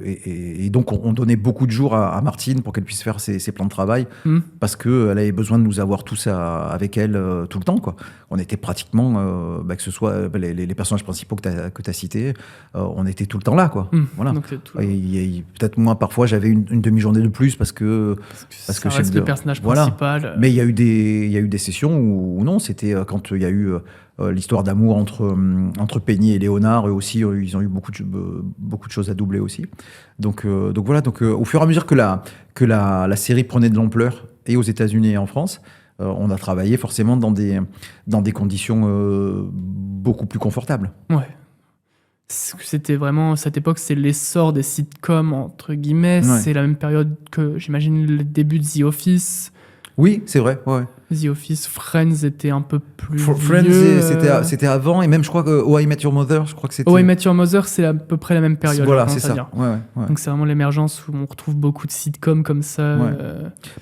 Et donc, on donnait beaucoup de jours à Martine pour qu'elle puisse faire ses plans de travail, parce qu'elle avait besoin de nous avoir tous avec elle tout le temps, quoi. On était pratiquement, que ce soit les personnages principaux que tu as cités, on était tout le temps là, quoi. Voilà. Donc, peut-être moi, parfois, j'avais une demi-journée de plus parce que ça reste le personnage principal. Voilà. Mais il y a eu des sessions où non, c'était quand il y a eu l'histoire d'amour entre Penny et Léonard. Eux aussi, ils ont eu beaucoup de choses à doubler aussi. Donc voilà. Donc au fur et à mesure que la série prenait de l'ampleur, et aux États-Unis et en France, on a travaillé forcément dans des conditions beaucoup plus confortables. Ouais. C'était vraiment, cette époque, c'est l'essor des sitcoms, entre guillemets. Ouais. C'est la même période que, j'imagine, le début de The Office. Oui, c'est vrai, ouais. The Office, Friends était un peu plus Friends, vieux. C'était avant, et même je crois que Oh I Met Your Mother, je crois que c'était... Oh I Met Your Mother, c'est à peu près la même période. Voilà, c'est ça. Ouais. Donc c'est vraiment l'émergence où on retrouve beaucoup de sitcoms comme ça. Ouais.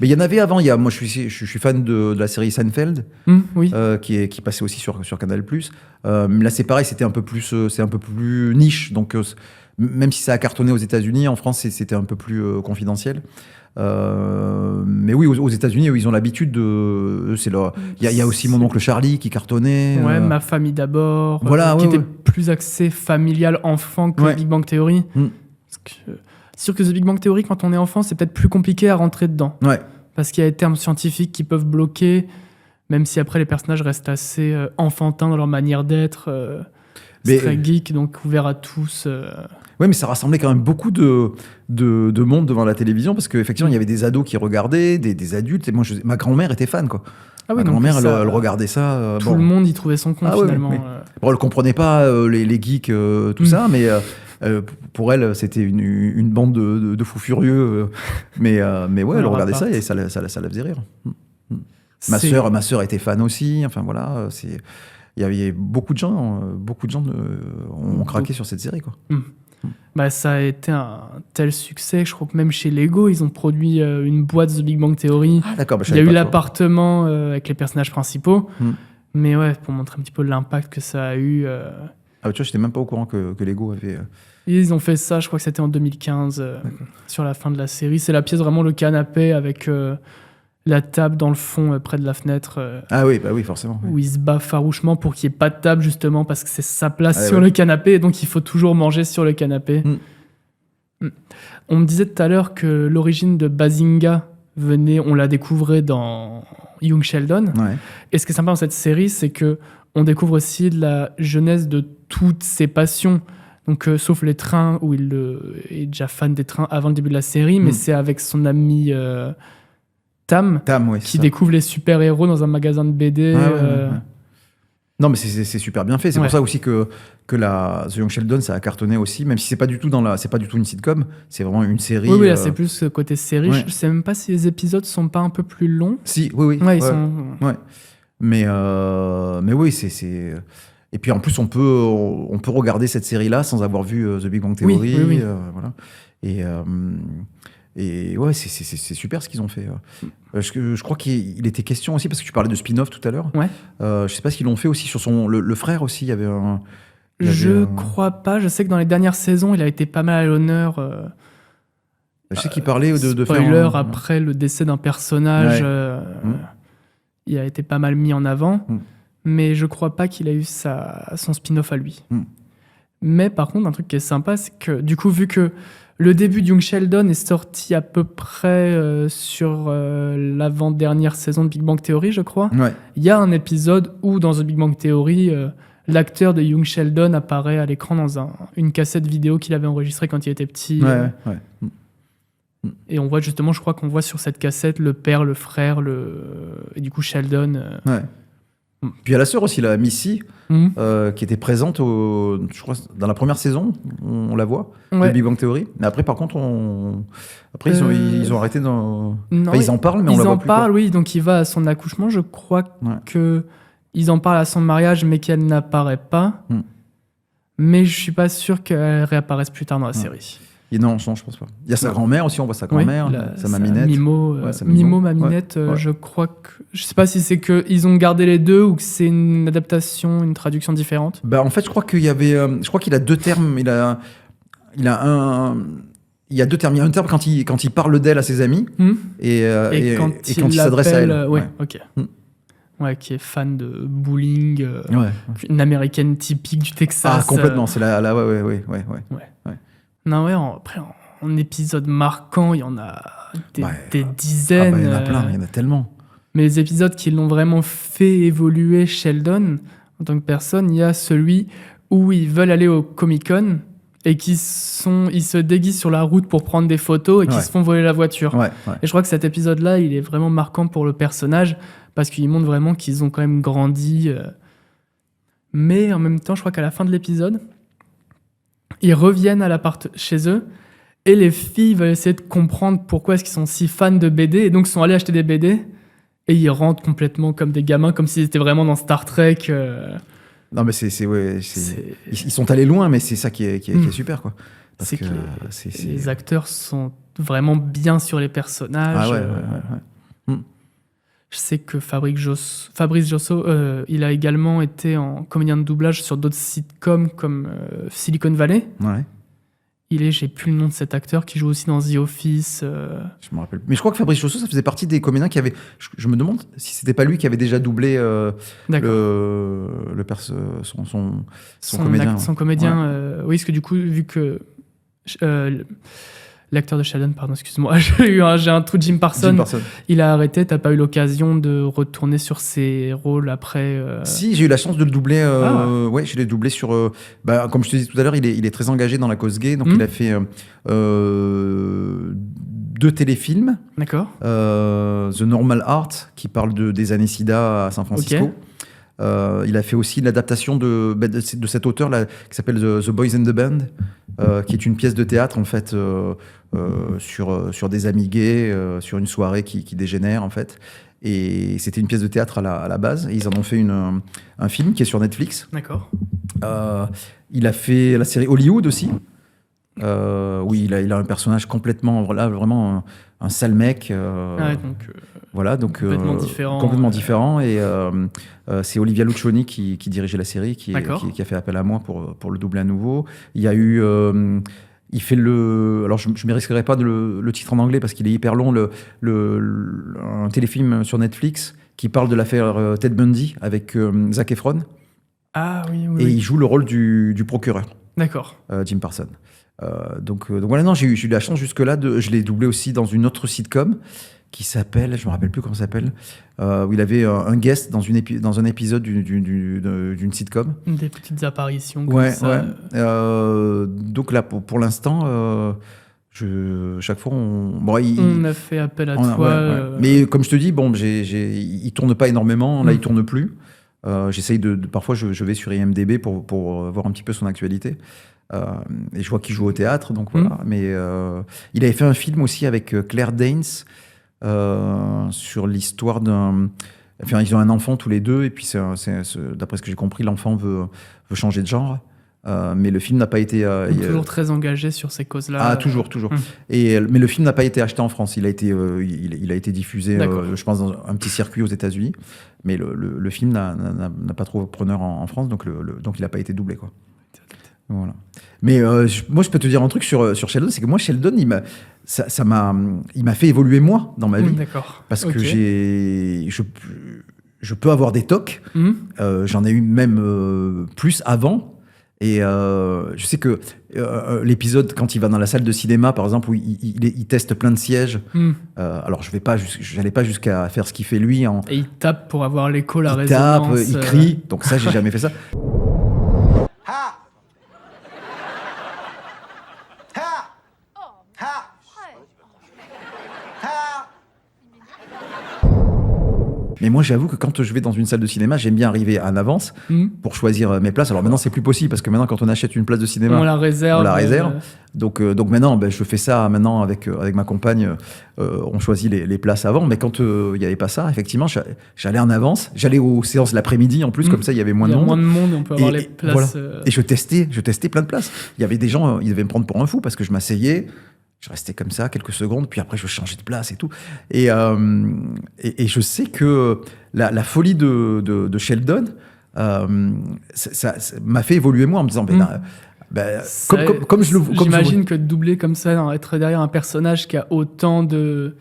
Mais il y en avait avant. Moi, je suis fan de la série Seinfeld, oui. qui passait aussi sur Canal+. Là, c'est pareil, c'est un peu plus niche. Donc, même si ça a cartonné aux États-Unis, en France, c'était un peu plus confidentiel. Mais oui, aux États-Unis, ils ont l'habitude de. Il y a aussi Mon oncle Charlie qui cartonnait. Ouais, Ma famille d'abord. Voilà, qui était plus axé familial enfant que Big Bang Theory. Parce que, c'est sûr que The Big Bang Theory, quand on est enfant, c'est peut-être plus compliqué à rentrer dedans. Ouais. Parce qu'il y a des termes scientifiques qui peuvent bloquer, même si après les personnages restent assez enfantins dans leur manière d'être. C'est très geek, donc ouvert à tous. Oui, mais ça rassemblait quand même beaucoup de monde devant la télévision, parce qu'effectivement, il y avait des ados qui regardaient, des adultes, et moi, ma grand-mère était fan, quoi. Ah oui, ma grand-mère, elle regardait ça. Tout le monde y trouvait son compte, finalement. Oui. Bon, elle ne comprenait pas les geeks, tout ça, mais pour elle, c'était une bande de fous furieux. Mais ouais, elle regardait ça, et ça la faisait rire. Ma sœur était fan aussi, enfin voilà, il y avait beaucoup de gens ont craqué sur cette série, quoi. Bah, ça a été un tel succès, je crois que même chez Lego, ils ont produit une boîte The Big Bang Theory. Ah, d'accord, il y a eu l'appartement avec les personnages principaux. Mais ouais, pour montrer un petit peu l'impact que ça a eu. Ah, tu vois, j'étais même pas au courant que Lego avait... Ils ont fait ça, je crois que c'était en 2015, sur la fin de la série. C'est la pièce, vraiment le canapé avec la table dans le fond, près de la fenêtre. Ah oui, bah oui, forcément. Où il se bat farouchement pour qu'il n'y ait pas de table, justement, parce que c'est sa place sur le canapé, et donc il faut toujours manger sur le canapé. On me disait tout à l'heure que l'origine de Bazinga on la découvrait dans Young Sheldon. Ouais. Et ce qui est sympa dans cette série, c'est qu'on découvre aussi de la genèse de toutes ses passions. Donc, sauf les trains, où il est déjà fan des trains avant le début de la série, mais c'est avec son ami... Tam, qui découvre les super-héros dans un magasin de BD. Ouais. Non, mais c'est super bien fait. C'est pour ça aussi que The Young Sheldon, ça a cartonné aussi, même si c'est pas du tout une sitcom, c'est vraiment une série. Oui, là, c'est plus côté série. Ouais. Je sais même pas si les épisodes sont pas un peu plus longs. Si, oui. Ouais, ils sont... Ouais. Mais oui, c'est... Et puis en plus, on peut regarder cette série-là sans avoir vu The Big Bang Theory. Oui. Voilà. Et ouais, c'est super ce qu'ils ont fait. Je crois qu'il était question aussi, parce que tu parlais de spin-off tout à l'heure. Ouais. Je sais pas s'ils l'ont fait aussi sur le frère aussi. Il y avait Je crois pas. Je sais que dans les dernières saisons, il a été pas mal à l'honneur. Je sais qu'il parlait de faire... Spoiler, après le décès d'un personnage, il a été pas mal mis en avant, mais je crois pas qu'il a eu son spin-off à lui. Mais par contre, un truc qui est sympa, c'est que du coup, vu que le début de Young Sheldon est sorti à peu près sur l'avant-dernière saison de Big Bang Theory, je crois, il y a un épisode où, dans The Big Bang Theory, l'acteur de Young Sheldon apparaît à l'écran dans une cassette vidéo qu'il avait enregistrée quand il était petit. Et on voit justement, je crois qu'on voit sur cette cassette le père, le frère, et du coup Sheldon. Puis il y a la sœur aussi, la Missy, qui était présente, je crois, dans la première saison, on la voit, de Big Bang Theory. Mais après, par contre, ils ont arrêté dans... Non, ils en parlent, mais on la voit plus. Ils en parlent, oui, donc il va à son accouchement. Je crois qu'ils en parlent à son mariage, mais qu'elle n'apparaît pas. Mais je suis pas sûr qu'elle réapparaisse plus tard dans la série. Et non, je pense pas. Il y a sa grand-mère aussi, on voit sa grand-mère, sa maminette. Mimo, maminette, je crois que... Je sais pas si c'est qu'ils ont gardé les deux ou que c'est une adaptation, une traduction différente. En fait, je crois qu'il y avait... je crois qu'il a deux termes. Il y a deux termes. Il y a un terme quand il parle d'elle à ses amis et quand il s'adresse à elle. Ok. Qui est fan de bowling, une américaine typique du Texas. Ah, complètement. C'est ouais. Non, après, en épisodes marquants, il y en a des dizaines. Il y en a plein, il y en a tellement. Mais les épisodes qui l'ont vraiment fait évoluer Sheldon, en tant que personne, il y a celui où ils veulent aller au Comic-Con et ils se déguisent sur la route pour prendre des photos et qui se font voler la voiture. Et je crois que cet épisode-là, il est vraiment marquant pour le personnage parce qu'il montre vraiment qu'ils ont quand même grandi. Mais en même temps, je crois qu'à la fin de l'épisode, ils reviennent à l'appart chez eux et les filles veulent essayer de comprendre pourquoi est-ce qu'ils sont si fans de BD et donc sont allés acheter des BD et ils rentrent complètement comme des gamins, comme s'ils étaient vraiment dans Star Trek. Non mais ils sont allés loin, mais c'est ça qui est super, quoi. Parce que les acteurs sont vraiment bien sur les personnages. Je sais que Fabrice Josso, il a également été en comédien de doublage sur d'autres sitcoms comme Silicon Valley. J'ai plus le nom de cet acteur qui joue aussi dans The Office. Je me rappelle. Mais je crois que Fabrice Josso, ça faisait partie des comédiens qui avaient... Je me demande si c'était pas lui qui avait déjà doublé son comédien. Son comédien, oui, parce que du coup, vu que... l'acteur de Sheldon, pardon, excuse-moi, j'ai un trou de Jim Parsons. Il a arrêté, t'as pas eu l'occasion de retourner sur ses rôles après Si, j'ai eu la chance de le doubler. Je l'ai doublé sur... comme je te disais tout à l'heure, il est très engagé dans la cause gay, donc il a fait 2 téléfilms. D'accord. The Normal Art, qui parle des années SIDA à San Francisco. Il a fait aussi l'adaptation de cet auteur là, qui s'appelle The Boys in the Band, qui est une pièce de théâtre en fait sur des amis gays, sur une soirée qui dégénère en fait. Et c'était une pièce de théâtre à la base. Et ils en ont fait un film qui est sur Netflix. D'accord. Il a fait la série Hollywood aussi. Oui, il a un personnage complètement, là, vraiment un sale mec. Donc complètement différent. Et c'est Olivia Luccioni qui dirigeait la série, qui a fait appel à moi pour le doubler à nouveau. Il y a eu... il fait alors je ne me risquerai pas de le titre en anglais parce qu'il est hyper long, un téléfilm sur Netflix qui parle de l'affaire Ted Bundy avec Zac Efron. Ah oui. Et il joue le rôle du procureur. D'accord. Jim Parsons. Donc voilà, non, j'ai eu la chance jusque-là, je l'ai doublé aussi dans une autre sitcom qui s'appelle, je me rappelle plus comment ça s'appelle, où il avait un guest dans un épisode d'une sitcom. Des petites apparitions comme ça. Donc là, pour l'instant, chaque fois, on a fait appel à toi. Mais comme je te dis, il tourne pas énormément, là il tourne plus. J'essaye parfois je vais sur IMDb pour voir un petit peu son actualité. Et je vois qu'il joue au théâtre, donc voilà. Mais il avait fait un film aussi avec Claire Danes sur l'histoire d'un... Enfin, ils ont un enfant tous les deux, et puis d'après ce que j'ai compris, l'enfant veut changer de genre. Mais le film n'a pas été... toujours très engagé sur ces causes-là. Ah, toujours. Mais le film n'a pas été acheté en France. Il a été diffusé, je pense, dans un petit circuit aux États-Unis. Mais le film n'a pas trop preneur en France, donc il n'a pas été doublé, quoi. Voilà. Mais moi, je peux te dire un truc sur Sheldon, c'est que moi, Sheldon, il m'a fait évoluer moi dans ma vie. D'accord. Parce que je peux avoir des tocs. J'en ai eu même plus avant. Et je sais que l'épisode, quand il va dans la salle de cinéma, par exemple, où il teste plein de sièges, alors j'allais pas jusqu'à faire ce qu'il fait lui. Et il tape pour avoir l'écho, la résonance. Il tape, il crie. Donc ça, j'ai jamais fait ça. Mais moi, j'avoue que quand je vais dans une salle de cinéma, j'aime bien arriver en avance pour choisir mes places. Alors maintenant, c'est plus possible parce que maintenant, quand on achète une place de cinéma, on la réserve. Donc maintenant, je fais ça maintenant avec ma compagne. On choisit les places avant. Mais quand il n'y avait pas ça, effectivement, j'allais en avance. J'allais aux séances de l'après-midi en plus, comme ça, il y avait moins de monde. Il y a moins de monde, on peut avoir les places. Voilà. Et je testais plein de places. Il y avait des gens, ils devaient me prendre pour un fou parce que je m'asseyais. Je restais comme ça quelques secondes, puis après je changeais de place et tout. Et je sais que la folie de Sheldon, ça m'a fait évoluer moi en me disant, comme je le vois. J'imagine que doubler comme ça, être derrière un personnage qui a autant de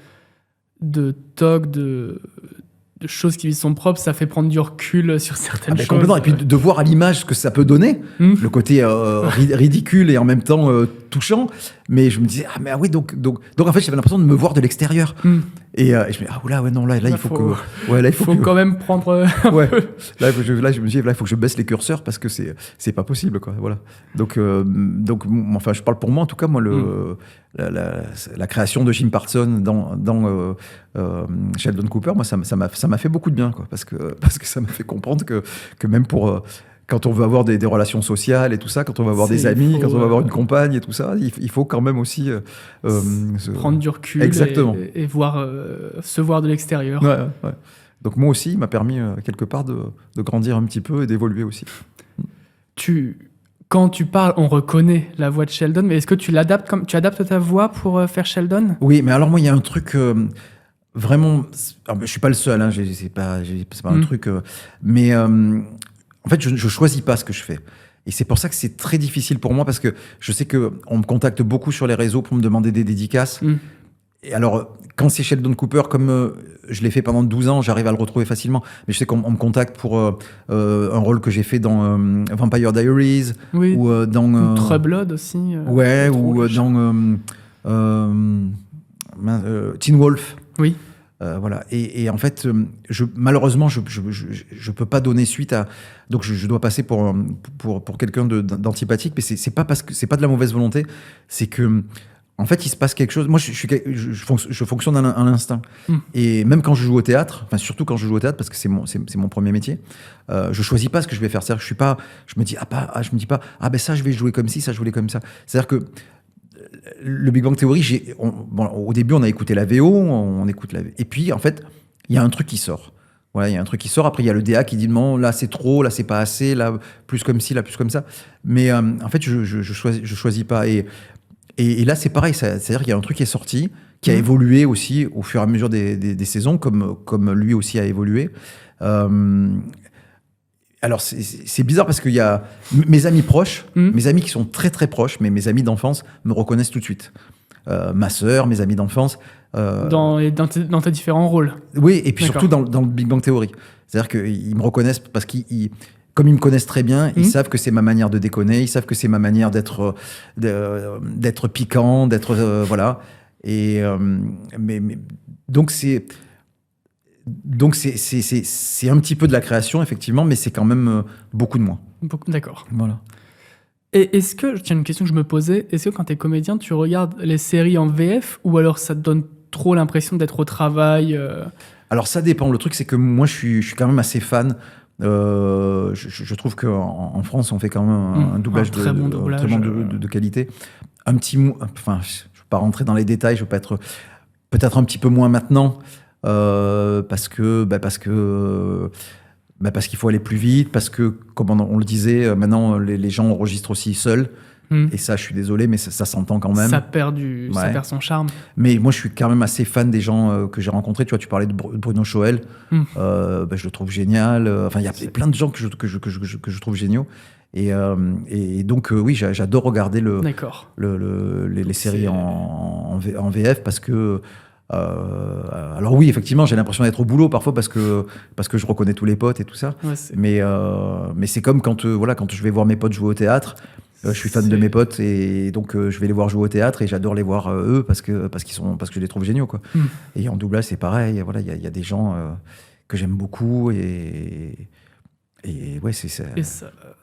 tocs, de choses qui lui sont propres, ça fait prendre du recul sur certaines choses. Complètement. Et puis de voir à l'image ce que ça peut donner, le côté ridicule et en même temps touchant. Mais je me disais, donc en fait, j'avais l'impression de me voir de l'extérieur. Et je me dis, il faut quand même prendre. Là, je me dis, il faut que je baisse les curseurs parce que c'est pas possible, quoi. Voilà. Donc, enfin, je parle pour moi, en tout cas, moi, la création de Jim Parsons dans Sheldon Cooper, moi, ça m'a fait beaucoup de bien, quoi, parce que ça m'a fait comprendre que même pour quand on veut avoir des relations sociales et tout ça, quand on va avoir des amis, quand on va avoir une compagne et tout ça, il faut quand même aussi prendre du recul. Exactement. Et voir, se voir de l'extérieur. Ouais. Donc moi aussi, il m'a permis quelque part de grandir un petit peu et d'évoluer aussi. Quand tu parles, on reconnaît la voix de Sheldon, mais est-ce que tu adaptes ta voix pour faire Sheldon ? Oui, mais alors moi, il y a un truc vraiment... Alors, je suis pas le seul, hein, c'est pas un truc... mais en fait, je choisis pas ce que je fais. Et c'est pour ça que c'est très difficile pour moi, parce que je sais qu'on me contacte beaucoup sur les réseaux pour me demander des dédicaces. Et alors, quand c'est Sheldon Cooper, comme je l'ai fait pendant 12 ans, j'arrive à le retrouver facilement. Mais je sais qu'on me contacte pour un rôle que j'ai fait dans Vampire Diaries, ou dans... True Blood aussi. ou dans Teen Wolf. Oui. Voilà. Et en fait, malheureusement, je peux pas donner suite à. Donc, je dois passer pour quelqu'un d'antipathique, mais c'est pas parce que c'est pas de la mauvaise volonté, c'est que en fait, il se passe quelque chose. Moi, je fonctionne à l'instinct. Et même quand je joue au théâtre, enfin surtout quand je joue au théâtre, parce que c'est mon premier métier, je choisis pas ce que je vais faire. C'est-à-dire que je me dis pas ça je vais jouer comme ci, ça je voulais comme ça. C'est-à-dire que le Big Bang Theory, au début, on a écouté la VO, on écoute la VO. Et puis, en fait, il y a un truc qui sort. Voilà, il y a un truc qui sort. Après, il y a le DA qui dit non, là, c'est trop, là, c'est pas assez, là, plus comme ci, là, plus comme ça. Mais en fait, je choisis pas. Et là, c'est pareil. C'est-à-dire qu'il y a un truc qui est sorti, qui a évolué aussi au fur et à mesure des saisons, comme lui aussi a évolué. Alors, c'est bizarre parce qu'il y a mes amis proches, mes amis qui sont très très proches, mais mes amis d'enfance me reconnaissent tout de suite. Ma sœur, mes amis d'enfance. Dans tes différents rôles. Oui, et puis surtout dans le Big Bang Theory. C'est-à-dire qu'ils me reconnaissent parce comme ils me connaissent très bien, ils savent que c'est ma manière de déconner, ils savent que c'est ma manière d'être piquant, d'être... voilà. Et, donc, c'est un petit peu de la création, effectivement, mais c'est quand même beaucoup de moi. D'accord. Voilà. Et est-ce que, tiens, une question que je me posais, est-ce que quand tu es comédien, tu regardes les séries en VF ou alors ça te donne trop l'impression d'être au travail Alors ça dépend. Le truc, c'est que moi, je suis quand même assez fan. Je trouve qu'en France, on fait quand même un doublage très bon doublage de qualité. Enfin, je ne veux pas rentrer dans les détails, je veux pas être peut-être un petit peu moins maintenant. Parce qu'il faut aller plus vite, parce que, comme on le disait, maintenant, les gens enregistrent aussi seuls. Et ça, je suis désolé, mais ça s'entend quand même. Ça perd son charme. Mais moi, je suis quand même assez fan des gens que j'ai rencontrés. Tu vois, tu parlais de Bruno Choel. Je le trouve génial. Enfin, il y a plein de gens que je trouve géniaux. Et donc, oui, j'adore regarder les séries en VF parce que. Alors oui, effectivement, j'ai l'impression d'être au boulot parfois parce que je reconnais tous les potes et tout ça. Ouais, mais c'est comme quand je vais voir mes potes jouer au théâtre. Je suis fan de mes potes et donc je vais les voir jouer au théâtre et j'adore les voir eux parce que je les trouve géniaux, quoi. Et en doublage, c'est pareil. Voilà, il y a des gens que j'aime beaucoup et ouais, c'est ça. Et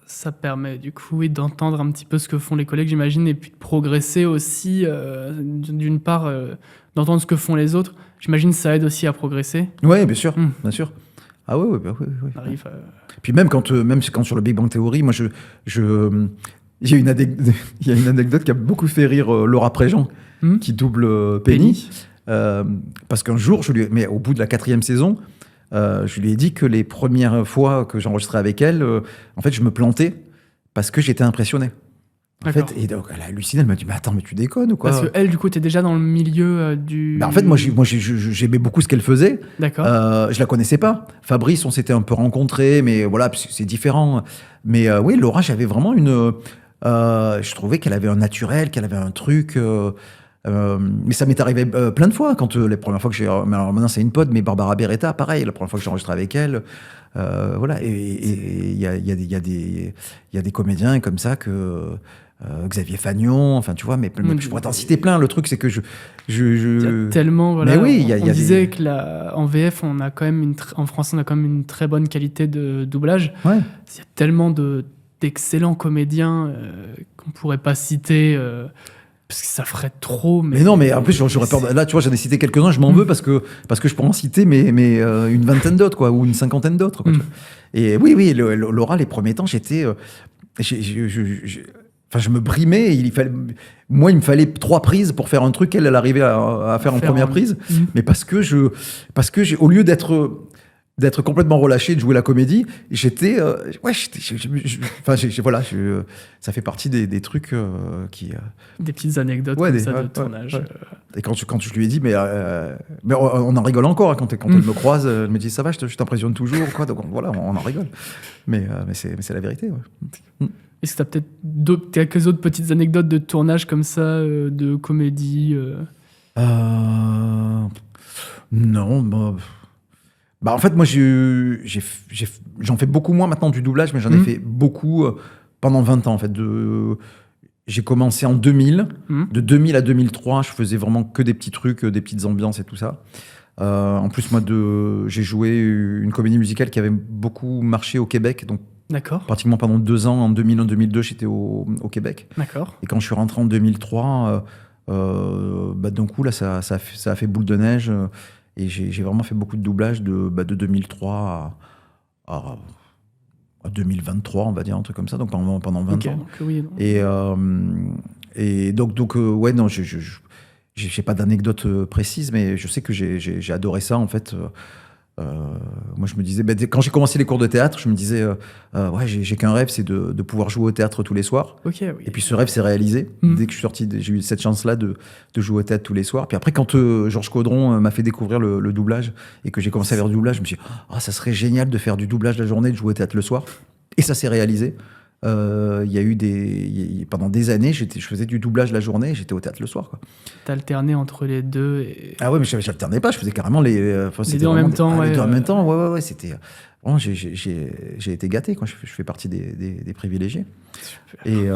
ça permet du coup d'entendre un petit peu ce que font les collègues, j'imagine, et puis de progresser aussi, d'une part, d'entendre ce que font les autres. J'imagine que ça aide aussi à progresser. Oui, bien sûr, bien sûr. Ah oui. Puis même quand sur le Big Bang Theory, moi il y a une anecdote qui a beaucoup fait rire Laura Préjean, qui double Penny. Parce qu'un jour, mais au bout de la 4e saison, je lui ai dit que les premières fois que j'enregistrais avec elle, en fait, je me plantais parce que j'étais impressionné. En fait, et donc, elle a halluciné, elle m'a dit, mais attends, mais tu déconnes ou quoi? Parce qu'elle, du coup, t'es déjà dans le milieu du... En fait, moi, j'aimais beaucoup ce qu'elle faisait. D'accord. Je la connaissais pas. Fabrice, on s'était un peu rencontrés, mais voilà, c'est différent. Mais oui, Laura, j'avais vraiment je trouvais qu'elle avait un naturel, qu'elle avait un truc... mais ça m'est arrivé plein de fois quand les premières fois que j'ai... Alors maintenant c'est une pote, mais Barbara Beretta, pareil, la première fois que j'ai enregistré avec elle, voilà. Et il y a des comédiens comme ça que Xavier Fagnon, enfin tu vois, mais je pourrais t'en citer plein. Le truc c'est que il y a tellement, voilà. Mais oui, on disait que en VF, on a quand même en France, on a quand même une très bonne qualité de doublage. Ouais. Il y a tellement d'excellents comédiens qu'on pourrait pas citer. Parce que ça ferait trop. Mais non, mais en plus, j'aurais peur. Là, tu vois, j'en ai cité quelques-uns, je m'en veux parce que je pourrais en citer mais une vingtaine d'autres, quoi, ou une cinquantaine d'autres. Quoi, et oui, Laura, les premiers temps, j'étais. Je me brimais. Il me fallait 3 prises pour faire un truc qu'elle arrivait à faire en première prise. Mais parce que au lieu d'être complètement relâché, de jouer la comédie, j'étais... ça fait partie des trucs qui... Des petites anecdotes comme ça de tournage. Et quand je lui ai dit, mais on en rigole encore, hein, quand elle me croise, elle me dit, ça va, je t'impressionne toujours, quoi. Donc voilà, on en rigole. Mais c'est la vérité, ouais. Est-ce que tu as peut-être quelques autres petites anecdotes de tournage comme ça, de comédie Non, en fait, moi, j'en fais beaucoup moins maintenant du doublage, mais j'en ai fait beaucoup pendant 20 ans, en fait. J'ai commencé en 2000. De 2000 à 2003, je faisais vraiment que des petits trucs, des petites ambiances et tout ça. En plus, moi, j'ai joué une comédie musicale qui avait beaucoup marché au Québec, donc pratiquement pendant 2 ans, en 2001-2002, j'étais au Québec. D'accord. Et quand je suis rentré en 2003, d'un coup, là, ça a fait boule de neige. Et j'ai vraiment fait beaucoup de doublage de 2003 à 2023, on va dire, un truc comme ça, donc pendant 20 ans. Donc, oui, et donc ouais, non, j'ai pas d'anecdote précise, mais je sais que j'ai adoré ça, en fait. Moi, je me disais, quand j'ai commencé les cours de théâtre, je me disais, ouais, j'ai qu'un rêve, c'est de pouvoir jouer au théâtre tous les soirs. Oui. Et puis ce rêve s'est réalisé. Dès que je suis sorti, j'ai eu cette chance-là de jouer au théâtre tous les soirs. Puis après, quand Georges Caudron m'a fait découvrir le doublage et que j'ai commencé à faire du doublage, je me suis dit, ça serait génial de faire du doublage la journée, de jouer au théâtre le soir. Et ça s'est réalisé. Il y a eu pendant des années, je faisais du doublage la journée et j'étais au théâtre le soir, quoi. T'alternais entre les deux Ah ouais, mais j'alternais pas, je faisais carrément les deux en même temps. Les deux en même temps, ouais, c'était... Vraiment, j'ai été gâté, quoi. Je fais partie des privilégiés. Super. Et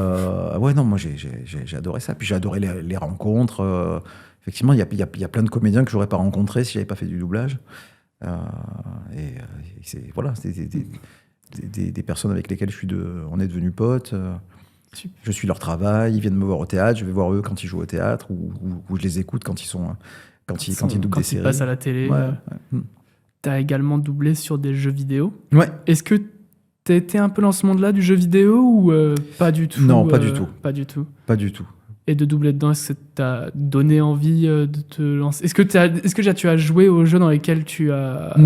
ouais, non, moi j'ai adoré ça. Puis j'ai adoré les rencontres. Effectivement, il y a plein de comédiens que j'aurais pas rencontrés si j'avais pas fait du doublage. Voilà, c'est des personnes avec lesquelles on est devenus potes. Je suis leur travail, ils viennent me voir au théâtre, je vais voir eux quand ils jouent au théâtre ou je les écoute quand ils doublent des séries. Quand ils passent à la télé. Ouais. Tu as également doublé sur des jeux vidéo. Ouais. Est-ce que tu été un peu dans ce monde-là du jeu vidéo ou pas du tout? Non, pas du tout. Pas du tout. Pas du tout. Et de doubler dedans, est-ce que t'as donné envie de te lancer? Est-ce que tu as joué aux jeux dans lesquels tu as jamais.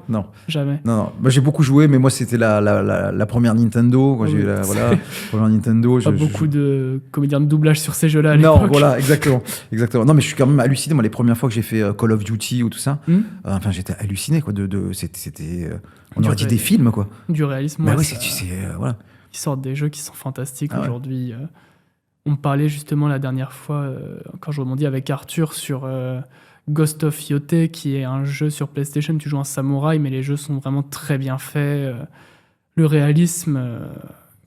Non, jamais. Non. Moi, j'ai beaucoup joué, mais moi, c'était la première Nintendo. Quand j'ai eu la première Nintendo. Pas beaucoup de comédiens de doublage sur ces jeux-là à l'époque. Non, voilà, exactement. Non, mais je suis quand même halluciné. Moi, les premières fois que j'ai fait Call of Duty ou tout ça, enfin, j'étais halluciné, quoi. C'était, on aurait dit des films, quoi. Du réalisme. Bah oui, voilà. Ils sortent des jeux qui sont fantastiques aujourd'hui. On me parlait justement la dernière fois, quand je rebondis avec Arthur, sur Ghost of Yote, qui est un jeu sur PlayStation. Tu joues un samouraï, mais les jeux sont vraiment très bien faits. Le réalisme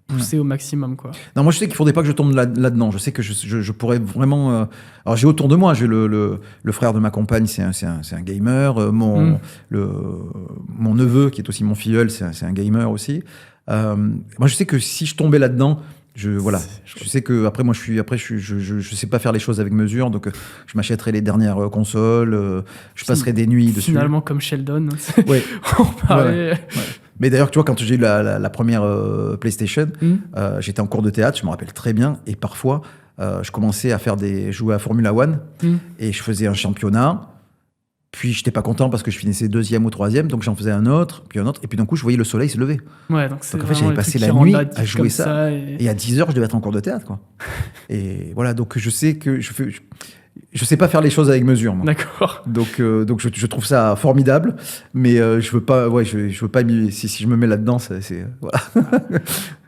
poussé au maximum, quoi. Non, moi je sais qu'il faudrait pas que je tombe là-dedans. Je sais que je pourrais vraiment. Alors j'ai autour de moi, j'ai le frère de ma compagne, c'est un gamer. Mon neveu, qui est aussi mon filleul, c'est un gamer aussi. Moi je sais que si je tombais là-dedans, je sais que après moi je sais pas faire les choses avec mesure, donc je m'achèterais les dernières consoles, je passerais des nuits dessus. Finalement comme Sheldon. Ouais. On parlait. Ouais. Mais d'ailleurs, tu vois, quand j'ai eu la première PlayStation, j'étais en cours de théâtre, je me rappelle très bien, et parfois je commençais à jouer à Formula One, et je faisais un championnat. Puis j'étais pas content parce que je finissais 2e ou 3e, donc j'en faisais un autre, et puis d'un coup je voyais le soleil se lever. Ouais, donc en fait j'avais passé la nuit à jouer ça, et à 10h je devais être en cours de théâtre, quoi. Et voilà, donc je sais que je sais pas faire les choses avec mesure, moi. D'accord. Donc je trouve ça formidable, mais je veux pas si je me mets là-dedans, c'est voilà.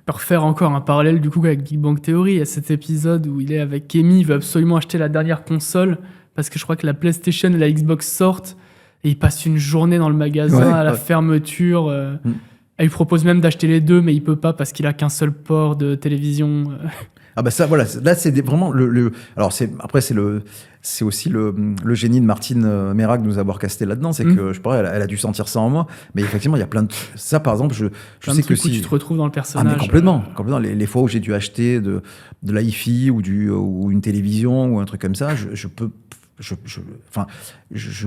Pour faire encore un parallèle du coup avec Big Bang Theory, il y a cet épisode où il est avec Amy, il veut absolument acheter la dernière console parce que je crois que la PlayStation et la Xbox sortent, et il passe une journée dans le magasin à la fermeture. Elle lui propose même d'acheter les deux, mais il peut pas parce qu'il a qu'un seul port de télévision. Ah bah ça, voilà, là c'est vraiment alors c'est aussi le génie de Martine Mérac de nous avoir casté là-dedans, c'est que je pourrais, elle a dû sentir ça en moi, mais effectivement il y a plein de ça, par exemple, je sais que si tu te retrouves dans le personnage. Ah mais complètement. Les fois où j'ai dû acheter de la hi-fi ou une télévision ou un truc comme ça, je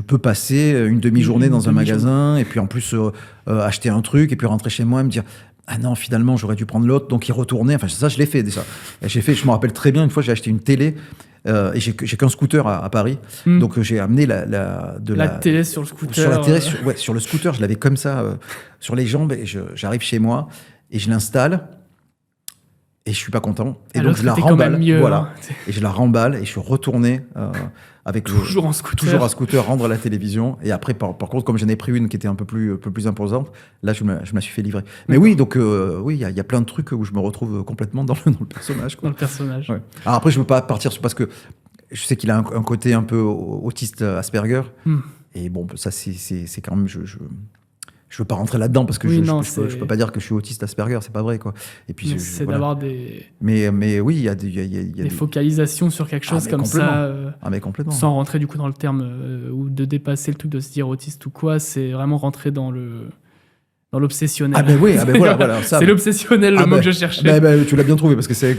peux passer une demi-journée dans un magasin, et puis en plus acheter un truc, et puis rentrer chez moi et me dire ah non, finalement j'aurais dû prendre l'autre, donc y retourner. Enfin ça je l'ai fait déjà. Je me rappelle très bien, une fois j'ai acheté une télé, et j'ai qu'un scooter à Paris, donc j'ai amené la télé sur le scooter. Sur la télé, sur le scooter, je l'avais comme ça sur les jambes, et j'arrive chez moi et je l'installe. Et je suis pas content. Et donc je la remballe. Voilà. Et je la remballe, et je suis retourné avec toujours en scooter rendre la télévision. Et après, par contre, comme j'en ai pris une qui était un peu plus imposante, là je me la suis fait livrer. Mais oui, donc il y a plein de trucs où je me retrouve complètement dans le personnage, quoi. Dans le personnage. Ouais. Alors après, je veux pas partir parce que je sais qu'il a un côté un peu autiste Asperger. Et bon, ça c'est quand même je veux pas rentrer là-dedans parce que je peux pas dire que je suis autiste Asperger, c'est pas vrai, quoi. Et puis c'est d'avoir des mais oui, il y a des focalisations sur quelque chose comme ça, mais complètement. Sans rentrer du coup dans le terme ou de dépasser le truc de se dire autiste ou quoi, c'est vraiment rentrer dans l'obsessionnel. Ah ben oui, voilà ça. C'est l'obsessionnel, le mot que je cherchais. Tu l'as bien trouvé, parce que c'est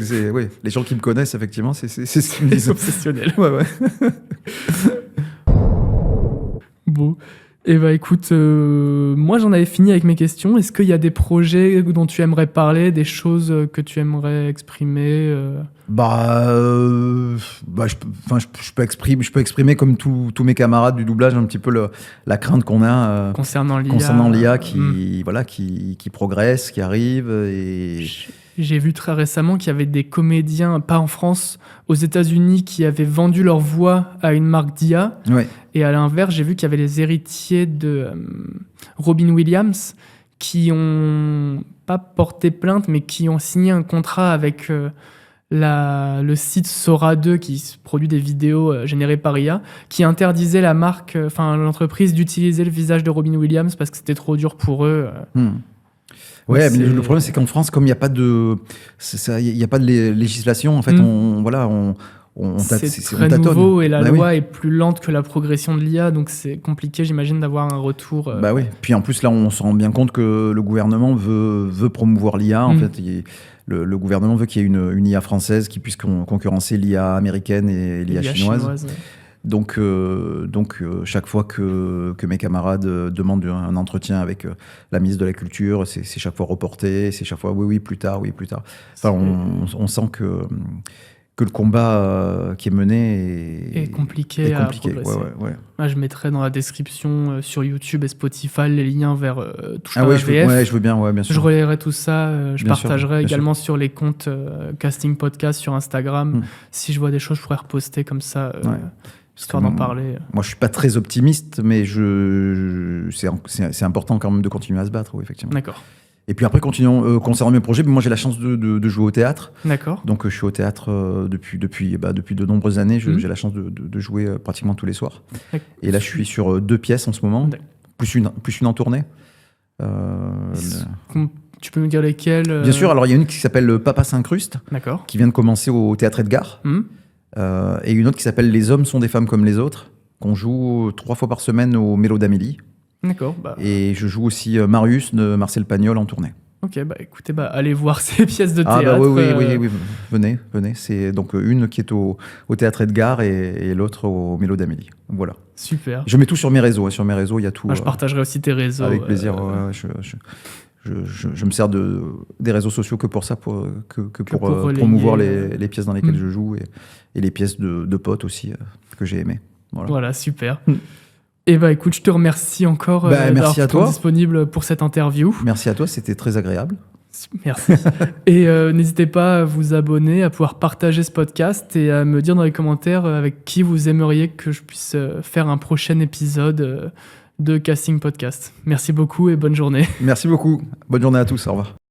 les gens qui me connaissent, effectivement, c'est ce qu'ils me disent. C'est obsessionnel. Ouais. Bon. Eh ben écoute, moi j'en avais fini avec mes questions. Est-ce qu'il y a des projets dont tu aimerais parler, des choses que tu aimerais exprimer je peux exprimer comme tous mes camarades du doublage un petit peu la crainte qu'on a concernant l'IA qui progresse, qui arrive. Et j'ai vu très récemment qu'il y avait des comédiens, pas en France, aux États-Unis, qui avaient vendu leur voix à une marque d'IA. Ouais. Et à l'inverse, j'ai vu qu'il y avait les héritiers de Robin Williams qui ont pas porté plainte, mais qui ont signé un contrat avec le site Sora 2, qui produit des vidéos générées par IA, qui interdisait l'entreprise d'utiliser le visage de Robin Williams parce que c'était trop dur pour eux. Ouais, mais le problème c'est qu'en France, comme il n'y a pas de législation, en fait, c'est très nouveau, et la loi est plus lente que la progression de l'IA, donc c'est compliqué, j'imagine, d'avoir un retour. Bah oui. Puis en plus là, on se rend bien compte que le gouvernement veut promouvoir l'IA. En fait, le gouvernement veut qu'il y ait une IA française qui puisse concurrencer l'IA américaine et l'IA chinoise. Donc, chaque fois que mes camarades demandent un entretien avec la ministre de la Culture, c'est chaque fois reporté, c'est chaque fois oui, plus tard. Enfin, on sent que le combat qui est mené est compliqué à progresser. Ouais. Moi, je mettrai dans la description sur YouTube et Spotify les liens vers Touche pas VF. je veux bien, bien sûr. Je relayerai tout ça. Je partagerai également sur les comptes Casting Podcast sur Instagram. Si je vois des choses, je pourrais reposter comme ça. Histoire d'en parler. Moi, je suis pas très optimiste, mais c'est important quand même de continuer à se battre, oui, effectivement. D'accord. Et puis après, concernant mes projets, moi j'ai la chance de jouer au théâtre. D'accord. Donc je suis au théâtre depuis de nombreuses années. J'ai la chance de jouer pratiquement tous les soirs. Et là, je suis sur 2 pièces en ce moment, plus une en tournée. Tu peux me dire lesquelles Bien sûr. Alors il y a une qui s'appelle Papa s'incruste, qui vient de commencer au Théâtre Edgar. Et une autre qui s'appelle Les hommes sont des femmes comme les autres, qu'on joue 3 fois par semaine au Mélo d'Amélie. D'accord. Et je joue aussi Marius de Marcel Pagnol en tournée. Ok, écoutez, allez voir ces pièces de théâtre. Oui, venez. C'est donc une qui est au Théâtre Edgar et l'autre au Mélo d'Amélie. Voilà. Super. Je mets tout sur mes réseaux. Sur mes réseaux, il y a tout. Je partagerai aussi tes réseaux. Avec plaisir. Je me sers des réseaux sociaux que pour ça, pour promouvoir les pièces dans lesquelles je joue et les pièces de potes aussi que j'ai aimées. Voilà, super. Et écoute, je te remercie encore d'avoir été disponible pour cette interview. Merci à toi, c'était très agréable. Merci. Et n'hésitez pas à vous abonner, à pouvoir partager ce podcast et à me dire dans les commentaires avec qui vous aimeriez que je puisse faire un prochain épisode de Casting Podcast. Merci beaucoup et bonne journée. Merci beaucoup. Bonne journée à tous. Au revoir.